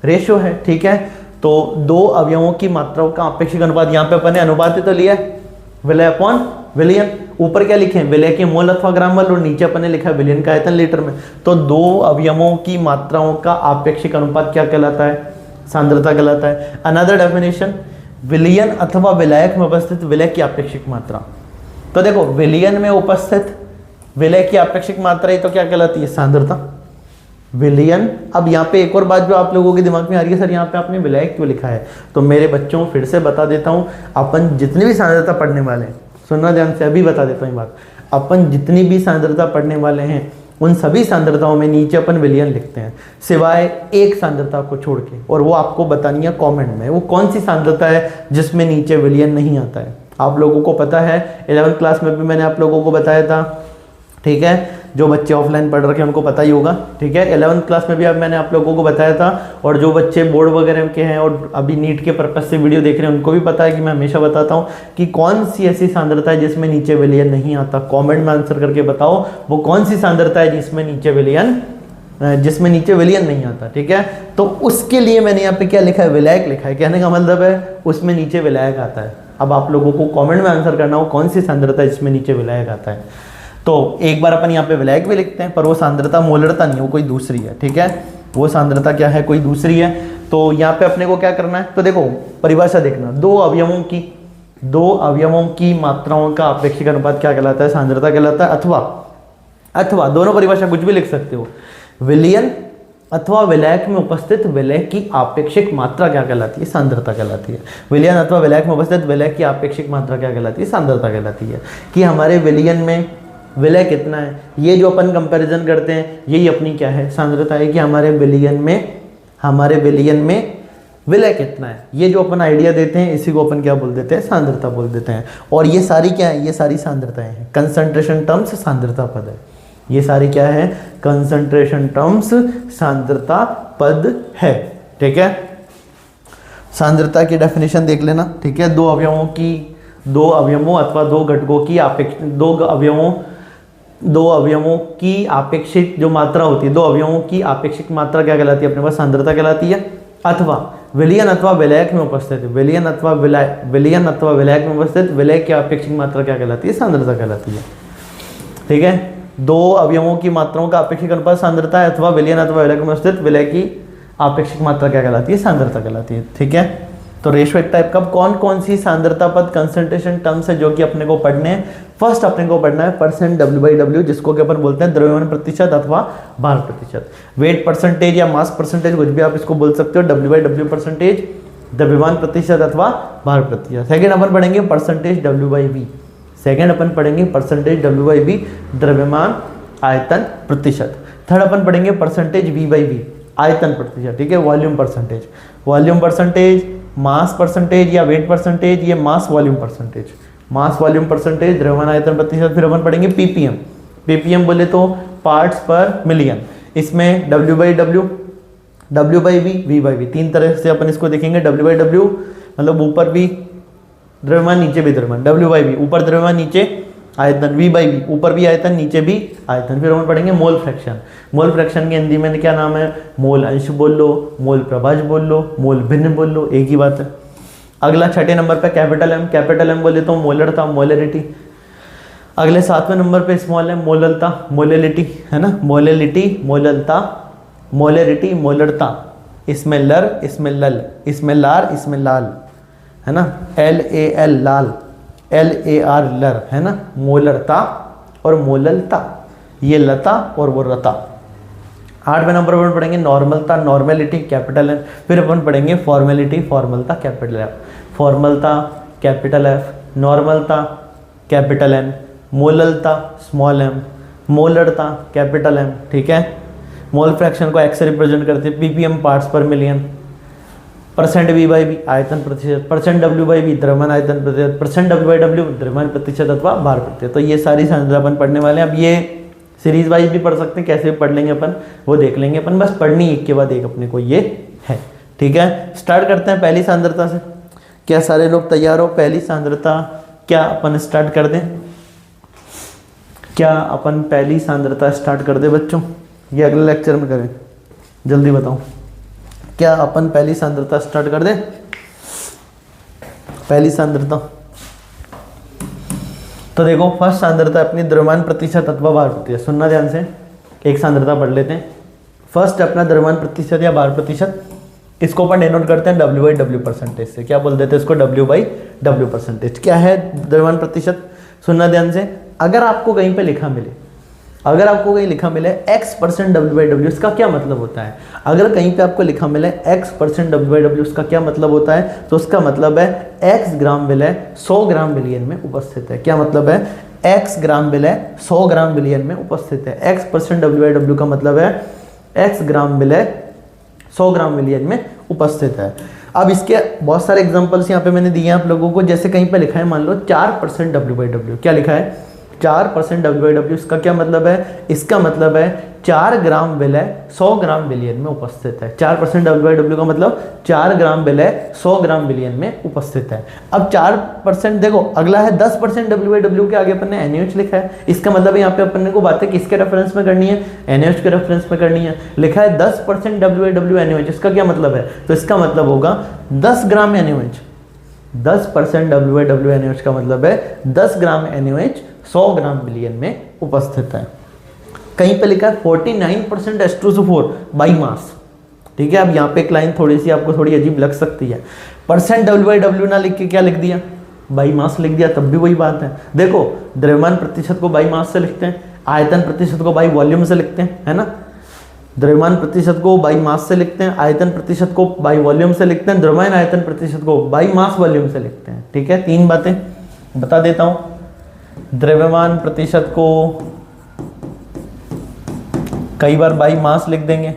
रेशो है, ठीक है। तो 2 अवयवों की मात्राओं का आपेक्षिक अनुपात, यहाँ पे अपन ने अनुपात ही तो लिया है, विलय अपॉन विलयन। ऊपर क्या लिखे? विलय के मोल अथवा ग्राम मोल, और नीचे अपन ने लिखा विलयन का आयतन लीटर में। तो 2 अवयवों की मात्राओं का आपेक्षिक अनुपात क्या कहलाता है? सांद्रता कहलाता है। अनदर डेफिनेशन, विलयन अथवा विलायक में उपस्थित विलय की आपेक्षिक मात्रा। तो देखो, विलयन में उपस्थित विलय की आपेक्षिक मात्रा ही तो क्या कहलाती है? सांद्रता, विलियन। अब यहाँ पे एक और बात जो आप लोगों के दिमाग में आ रही है, सर यहाँ पे आपने विलायक क्यों लिखा है, तो मेरे बच्चों फिर से बता देता हूँ, अपन जितनी भी सांद्रता पढ़ने वाले हैं, सुनना ध्यान से, अभी बता देता हूँ ये बात, अपन जितनी भी सांद्रता पढ़ने वाले हैं उन सभी सांद्रताओं में नीचे अपन विलियन लिखते हैं, सिवाय एक सांद्रता को छोड़ के, और वो आपको बतानी है कमेंट में, वो कौन सी सांद्रता है जिसमें नीचे विलियन नहीं आता है। आप लोगों को पता है 11th क्लास में भी मैंने आप लोगों को बताया था, ठीक है, जो बच्चे ऑफलाइन पढ़ रखे हैं उनको पता ही होगा, ठीक है। 11th क्लास में भी अब मैंने आप लोगों को बताया था, और जो बच्चे बोर्ड वगैरह के हैं और अभी नीट के पर्पज से वीडियो देख रहे हैं उनको भी पता है कि मैं हमेशा बताता हूँ कि कौन सी ऐसी सांद्रता है जिसमें नीचे विलियन नहीं आता। कमेंट में आंसर करके बताओ वो कौन सी सांद्रता है जिसमें नीचे विलियन नहीं आता, ठीक है। तो उसके लिए मैंने यहाँ पे क्या लिखा है, विलायक लिखा है, कहने का मतलब है उसमें नीचे विलायक आता है। अब आप लोगों को कमेंट में आंसर करना हो कौन सी सांद्रता है जिसमें नीचे विलायक आता है। तो एक बार अपन यहाँ पे विलायक भी लिखते हैं, पर वो सांद्रता मोलरता नहीं, वो कोई दूसरी है, ठीक है, वो सांद्रता क्या है, कोई दूसरी है। तो यहाँ पे अपने को क्या करना है, तो देखो परिभाषा देखना, दो अवयवों की मात्राओं का आपेक्षिक अनुपात क्या कहलाता है, सांद्रता कहलाता है। अथवा दोनों परिभाषा कुछ भी लिख सकते हो, विलियन अथवा विलायक में उपस्थित विलय की आपेक्षिक मात्रा क्या कहलाती है, सांद्रता कहलाती है। विलियन अथवा विलायक में उपस्थित विलय की आपेक्षिक मात्रा क्या कहलाती है, सांद्रता कहलाती है। कि हमारे विलियन में विलय कितना है, ये जो अपन कंपैरिजन करते हैं यही अपनी क्या है, सांद्रता है, कि हमारे विलियन में विलय कितना है, ये जो अपन आइडिया देते हैं इसी को अपन क्या बोल देते हैं, सांद्रता बोल देते हैं। और ये सारी क्या है, ये सारी सांद्रताएं हैं, कंसंट्रेशन टर्म्स सांद्रता पद है, ये सारी क्या है, कंसंट्रेशन टर्म्स सांद्रता पद है, ठीक है। सांद्रता की डेफिनेशन देख लेना, ठीक है। दो अवयवों अथवा दो घटकों की दो अवयवों की आपेक्षिक जो मात्रा होती है, दो अवयवों की आपेक्षिक मात्रा क्या कहलाती है, अपने पास सांद्रता कहलाती है। अथवा विलियन अथवा विलायक में उपस्थित विलियन अथवा विलायक में उपस्थित विलय की आपेक्षिक मात्रा क्या कहलाती है, सांद्रता कहलाती है, ठीक है। दो अवयवों की मात्राओं का आपेक्षिक अनुपात सांद्रता है, अथवा विलियन अथवा विलायक में उपस्थित विलय की आपेक्षिक मात्रा क्या कहलाती है, सांद्रता कहलाती है, ठीक है। तो रेशो एक टाइप का कौन कौन सी सांद्रता पद कंसंट्रेशन टर्म्स है जो कि अपने को पढ़ने हैं। फर्स्ट अपने को पढ़ना है परसेंट W/W, जिसको कि अपन बोलते हैं द्रव्यमान प्रतिशत अथवा भार प्रतिशत, वेट परसेंटेज या मास परसेंटेज, कुछ भी आप इसको बोल सकते हो। W/W परसेंटेज द्रव्यमान प्रतिशत अथवा भार प्रतिशत। सेकंड अपन पढ़ेंगे परसेंटेज W/V, द्रव्यमान आयतन प्रतिशत। थर्ड अपन पढ़ेंगे परसेंटेज V/V, आयतन प्रतिशत, ठीक है, वॉल्यूम परसेंटेज, मास परसेंटेज या वेट परसेंटेज, ये मास वॉल्यूम परसेंटेज, द्रव्यमान आयतन प्रतिशत। फिर अपन पढ़ेंगे पीपीएम बोले तो पार्ट्स पर मिलियन, इसमें W/W, W/V, V/V, तीन तरह से अपन इसको देखेंगे। W/W मतलब ऊपर भी द्रव्यमान नीचे भी द्रव्यमान, W/V ऊपर द्रव्यमान नीचे आयतन, V/V ऊपर भी आयतन नीचे भी आयतन। फिर हम पढ़ेंगे मोल फ्रैक्शन की हिंदी में क्या नाम है, मोल अंश बोल लो, मोल प्रभाज बोल लो, मोल भिन्न बोल लो, एक ही बात है। अगला छठे नंबर पे कैपिटल एम बोले तो मोलरता, मोलरिटी। अगले सातवें नंबर पे स्मॉल एम, मोललिटी, है ना, मोलरता, इसमें लर, इसमें लल, इसमें लार, इसमें लाल, है ना, LAL लाल, LAR लर, है ना, मोलरता और मोललता, ये लता और वो रता। आठवें नंबर पर पढ़ेंगे नॉर्मलता, नॉर्मेलिटी, कैपिटल एन। फिर अपन पढ़ेंगे फॉर्मेलिटी, फॉर्मलता, कैपिटल एफ, नॉर्मलता कैपिटल एन, मोललता स्मॉल एम, मोलरता कैपिटल एम, ठीक है। मोल फ्रैक्शन को एक्स से रिप्रेजेंट करते हैं, ppm parts per million. Percent V/V आयतन प्रतिशत, परसेंट W/V द्रव्यमान आयतन प्रतिशत, परसेंट W/W द्रव्यमान प्रतिशत अथवा भार प्रतिशत। तो ये सारी सांद्रता अपन पढ़ने वाले हैं। अब ये सीरीज वाइज भी पढ़ सकते हैं, कैसे भी पढ़ लेंगे अपन, वो देख लेंगे अपन, बस पढ़नी एक के बाद एक अपने को ये है, ठीक है। स्टार्ट करते हैं पहली सांद्रता से। क्या सारे लोग तैयार हो? पहली सांद्रता क्या अपन स्टार्ट कर दें? क्या अपन पहली सांद्रता स्टार्ट कर दें बच्चों? ये अगले लेक्चर में करें, जल्दी बताओ। क्या अपन पहली सांद्रता स्टार्ट कर दें? पहली सांद्रता तो देखो, फर्स्ट सांद्रता अपनी द्रव्यमान प्रतिशत अथवा भार प्रतिशत। सुनना ध्यान से, एक सांद्रता पढ़ लेते हैं। फर्स्ट अपना द्रव्यमान प्रतिशत या भार प्रतिशत, इसको अपन डिनोट करते हैं W/W परसेंटेज से। क्या बोल देते हैं इसको? W/W percentage. क्या है द्रव्यमान प्रतिशत? सुनना ध्यान से, अगर आपको कहीं पे लिखा मिले अगर आपको कहीं लिखा मिले x% W/W, इसका क्या मतलब होता है? अगर कहीं पे आपको लिखा मिले x% W/W, उसका क्या मतलब होता है? तो उसका मतलब है x ग्राम विलय 100 ग्राम विलयन में उपस्थित है। क्या मतलब है? x ग्राम विलय 100 ग्राम विलयन में उपस्थित है। x% W/W का मतलब है x ग्राम विलय 100 ग्राम विलयन में उपस्थित है। अब इसके बहुत सारे एग्जांपल्स यहाँ पे मैंने दिए हैं आप लोगों को। जैसे कहीं पे लिखा है मान लो 4% W/W, क्या लिखा है? 4% W/W, इसका क्या मतलब है? इसका मतलब है 4 ग्राम विलय 100 ग्राम विलयन में उपस्थित है। 4% W/W का मतलब 4 ग्राम विलय 100 ग्राम विलयन में उपस्थित है। अब 4% देखो, अगला है 10% W/W के आगे अपन ने NaOH लिखा है। इसका मतलब यहाँ पे अपन को बातें किसके रेफरेंस में करनी है? NaOH के रेफरेंस में करनी है। लिखा है 10% W/W NaOH, इसका क्या मतलब है? तो इसका मतलब होगा 10 ग्राम NaOH। 10% W/W NaOH का मतलब है 10 ग्राम NaOH 100 ग्राम विलयन में उपस्थित है। कहीं पे लिखा है 49% H2SO4 बाई मास। ठीक है, अब यहाँ पे एक लाइन थोड़ी सी आपको थोड़ी अजीब लग सकती है। परसेंट W/W ना लिख के क्या लिख दिया? बाई मास लिख दिया, तब भी वही बात है। देखो, द्रव्यमान प्रतिशत को बाई मास से लिखते हैं, आयतन प्रतिशत को बाई वॉल्यूम से लिखते हैं, है ना। द्रव्यमान प्रतिशत को बाई मास से लिखते हैं, आयतन प्रतिशत को बाई वॉल्यूम से लिखते हैं, द्रव्यमान आयतन प्रतिशत को बाई मास वॉल्यूम से लिखते हैं। ठीक है, 3 बातें बता देता हूं। द्रव्यमान प्रतिशत को कई बार बाई मास लिख देंगे,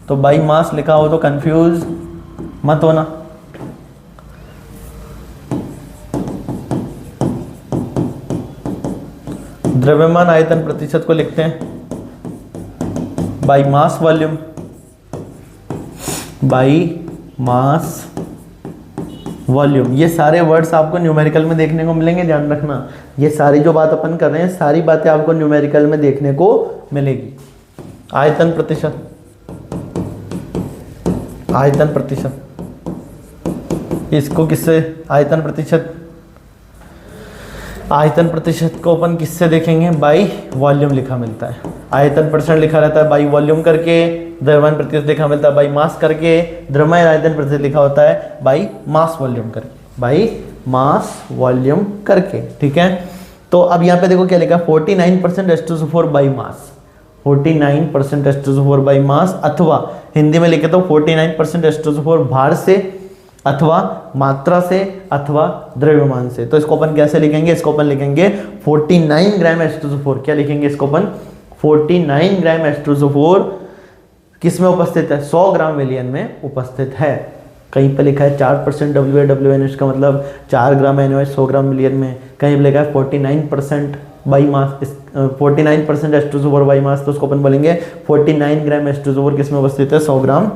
तो बाई मास लिखा हो तो कंफ्यूज मत होना। द्रव्यमान आयतन प्रतिशत को लिखते हैं by mass volume, by mass volume. ये सारे वर्ड्स आपको न्यूमेरिकल में देखने को मिलेंगे, ध्यान रखना। ये सारी जो बात अपन कर रहे हैं, सारी बातें आपको न्यूमेरिकल में देखने को मिलेगी। आयतन प्रतिशत, आयतन प्रतिशत, इसको किससे? आयतन प्रतिशत, आयतन प्रतिशत को अपन किससे देखेंगे? बाई वॉल्यूम लिखा मिलता है। आयतन परसेंट लिखा रहता है बाई वॉल्यूम करके, द्रव्यमान प्रतिशत लिखा मिलता है बाई मास करके, द्रव्यमान आयतन प्रतिशत लिखा होता है बाई मास वॉल्यूम करके, बाई मास वॉल्यूम करके। ठीक है, तो अब यहाँ पे देखो क्या लिखा, 49% H2SO4 by mass, 49% H2SO4 by mass, अथवा हिंदी में लिखे तो 49% H2SO4 भार से अथवा मात्रा से अथवा द्रव्यमान से। तो इसको अपन कैसे लिखेंगे? इसको अपन लिखेंगे 49 ग्राम H2SO4। क्या लिखेंगे इसको अपन? 49 ग्राम H2SO4 किस में उपस्थित है? 100 ग्राम विलयन में उपस्थित है। कहीं पे लिखा है 4% W/W NaOH का मतलब 4 ग्राम NaOH 100 ग्राम विलयन में। कहीं पे लिखा है 49% by mass, 49% H2SO4 by mass, तो उसको अपन बोलेंगे 49 ग्राम H2SO4 किस में उपस्थित है? 100 ग्राम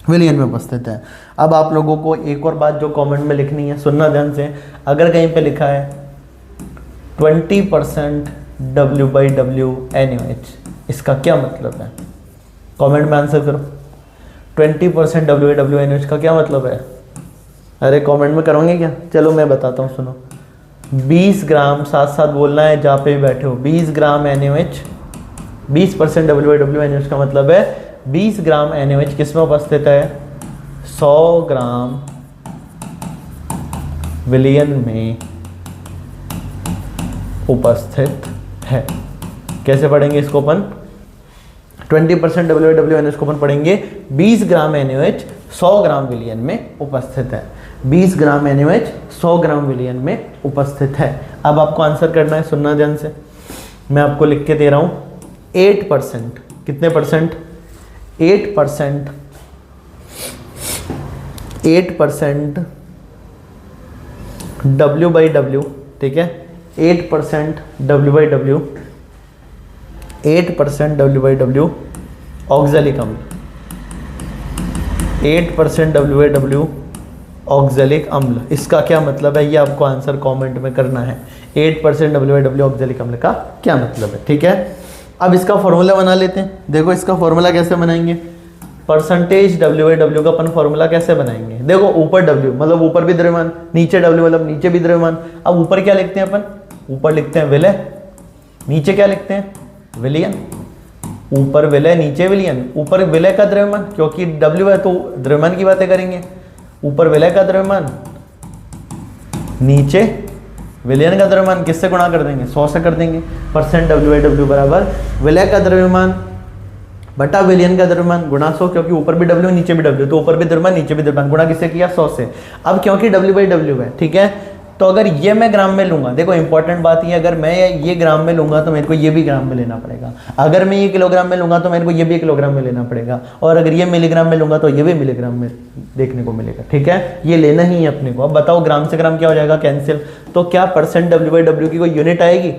विलयन में उपस्थित है। अब आप लोगों को एक और बात जो कमेंट में लिखनी है, सुनना ध्यान से। अगर कहीं पे लिखा है 20% W/W NaOH, इसका क्या मतलब है? कमेंट में आंसर करो। 20% W/W NaOH का क्या मतलब है? अरे कमेंट में करोगे क्या? चलो मैं बताता हूँ, सुनो। 20 ग्राम, साथ साथ बोलना है जहाँ पे भी बैठे हो, 20 ग्राम NaOH, 20% W/W NaOH का मतलब है 20 ग्राम NaOH किस में उपस्थित है? 100 ग्राम विलयन में उपस्थित है। कैसे पढ़ेंगे इसको अपन? 20% W/W NaOH को अपन पढ़ेंगे 20 ग्राम NaOH 100 ग्राम विलयन में उपस्थित है। 20 ग्राम NaOH 100 ग्राम विलयन में उपस्थित है। अब आपको आंसर करना है, सुनना ध्यान से। मैं आपको लिख के दे रहा हूँ 8%। कितने परसेंट? 8%, 8% W/W, ठीक है, 8% W/W, 8% W/W ऑक्सैलिक अम्ल, 8% W/W ऑक्सैलिक अम्ल। इसका क्या मतलब है, ये आपको आंसर कमेंट में करना है। 8% W/W ऑक्सैलिक अम्ल का क्या मतलब है? ठीक है, अब इसका फॉर्मूला बना लेते हैं। देखो इसका फॉर्मूला कैसे बनाएंगे? परसेंटेज W/W का अपन फॉर्मूला कैसे बनाएंगे? देखो ऊपर W मतलब ऊपर भी द्रव्यमान, नीचे W मतलब नीचे भी द्रव्यमान। अब ऊपर क्या लिखते हैं अपन? ऊपर लिखते हैं विलय, नीचे क्या लिखते हैं? विलयन। ऊपर विलय नीचे विलयन। ऊपर विलय का द्रव्यमान, क्योंकि W है तो द्रव्यमान की बातें करेंगे। ऊपर विलय का द्रव्यमान, नीचे विलयन का द्रव्यमान किससे गुणा कर देंगे, 100 से कर देंगे। परसेंट W/W बराबर विलय का द्रव्यमान बटा विलयन का द्रव्यमान गुणा 100, क्योंकि ऊपर भी W नीचे भी W, तो ऊपर भी द्रव्यमान नीचे भी द्रव्यमान, गुणा किससे किया, 100 से। अब क्योंकि W/W है, ठीक है, तो अगर ये मैं ग्राम में लूंगा, देखो इंपॉर्टेंट बात ये, अगर मैं ये ग्राम में लूंगा तो मेरे को ये भी ग्राम में लेना पड़ेगा, अगर मैं ये किलोग्राम में लूंगा तो मेरे को ये भी किलोग्राम में लेना पड़ेगा, और अगर ये मिलीग्राम में लूंगा तो ये भी मिलीग्राम में देखने को मिलेगा, ठीक है, ये लेना ही है अपने को। अब बताओ ग्राम से ग्राम क्या हो जाएगा, कैंसिल, तो क्या परसेंट W/W की कोई यूनिट आएगी,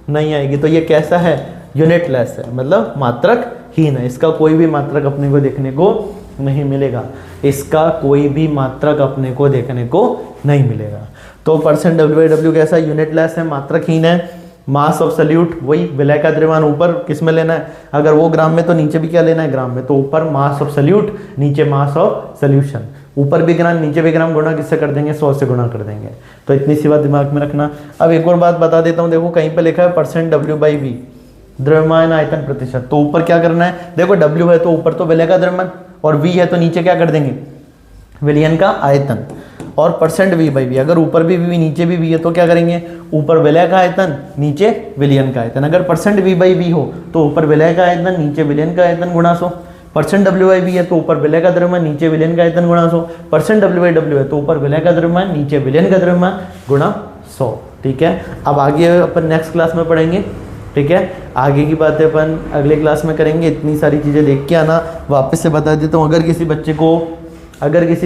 नहीं आएगी, तो ये कैसा है, यूनिट लेस है, मतलब मात्रक हीन है, इसका कोई भी मात्रक अपने को देखने को नहीं मिलेगा, इसका कोई भी मात्रक अपने को देखने को नहीं मिलेगा। तो परसेंट W/W कैसा, यूनिट लेस है, मात्रकहीन है। मास ऑफ सल्यूट वही विलय का द्रव्यमान ऊपर किस में लेना है, अगर वो ग्राम में तो नीचे भी क्या लेना है, ग्राम में, तो ऊपर मास ऑफ सल्यूट, नीचे मास ऑफ सोल्यूशन, ऊपर भी ग्राम नीचे भी ग्राम, गुणा किससे कर देंगे, 100 से गुणा कर देंगे। तो इतनी सी बात दिमाग में रखना। अब एक और बात बता देता हूँ, देखो कहीं पे लिखा है परसेंट W/V द्रव्यमान आयतन प्रतिशत, तो ऊपर क्या करना है, देखो W है तो ऊपर तो विलय का द्रव्यमान, और V है तो नीचे क्या कर देंगे, विलयन का आयतन, और परसेंट V/V, अगर ऊपर भी V नीचे भी V है तो क्या करेंगे, ऊपर विलय का आयतन नीचे विलयन का आयतन, अगर परसेंट V/V हो तो ऊपर विलय का आयतन नीचे विलयन का आयतन गुणा 100, परसेंट W/V है तो ऊपर विलय का द्रव्यमान नीचे विलयन का आयतन गुणा 100, परसेंट W/W है तो ऊपर विलय का द्रव्यमान नीचे विलयन का द्रव्यमान गुणा 100, ठीक है। अब आगे अपन नेक्स्ट क्लास में पढ़ेंगे, ठीक है, आगे की बातें अपन अगले क्लास में करेंगे। इतनी सारी चीज़ें देख के आना। वापस से बता देता हूँ, अगर किसी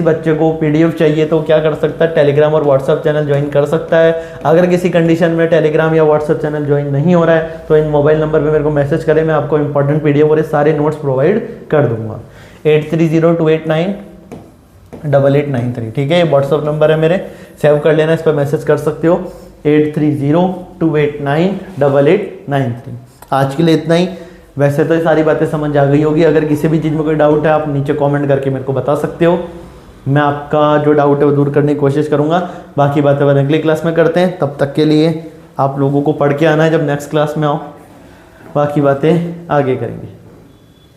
बच्चे को PDF चाहिए तो क्या कर सकता है, टेलीग्राम और व्हाट्सअप चैनल ज्वाइन कर सकता है। अगर किसी कंडीशन में टेलीग्राम या व्हाट्सअप चैनल ज्वाइन नहीं हो रहा है तो इन मोबाइल नंबर पे मेरे को मैसेज करें, मैं आपको इंपॉर्टेंट PDF और ये सारे नोट्स प्रोवाइड कर दूंगा। 8302898893, ठीक है, ये व्हाट्सअप नंबर है मेरे, सेव कर लेना, इस पर मैसेज कर सकते हो, 8302898893। आज के लिए इतना ही। वैसे तो ये सारी बातें समझ आ गई होगी, अगर किसी भी चीज़ में कोई डाउट है आप नीचे कमेंट करके मेरे को बता सकते हो, मैं आपका जो डाउट है वो दूर करने की कोशिश करूँगा। बाकी बातें अपन अगली क्लास में करते हैं, तब तक के लिए आप लोगों को पढ़ के आना है जब नेक्स्ट क्लास में आओ, बाकी बातें आगे करेंगे।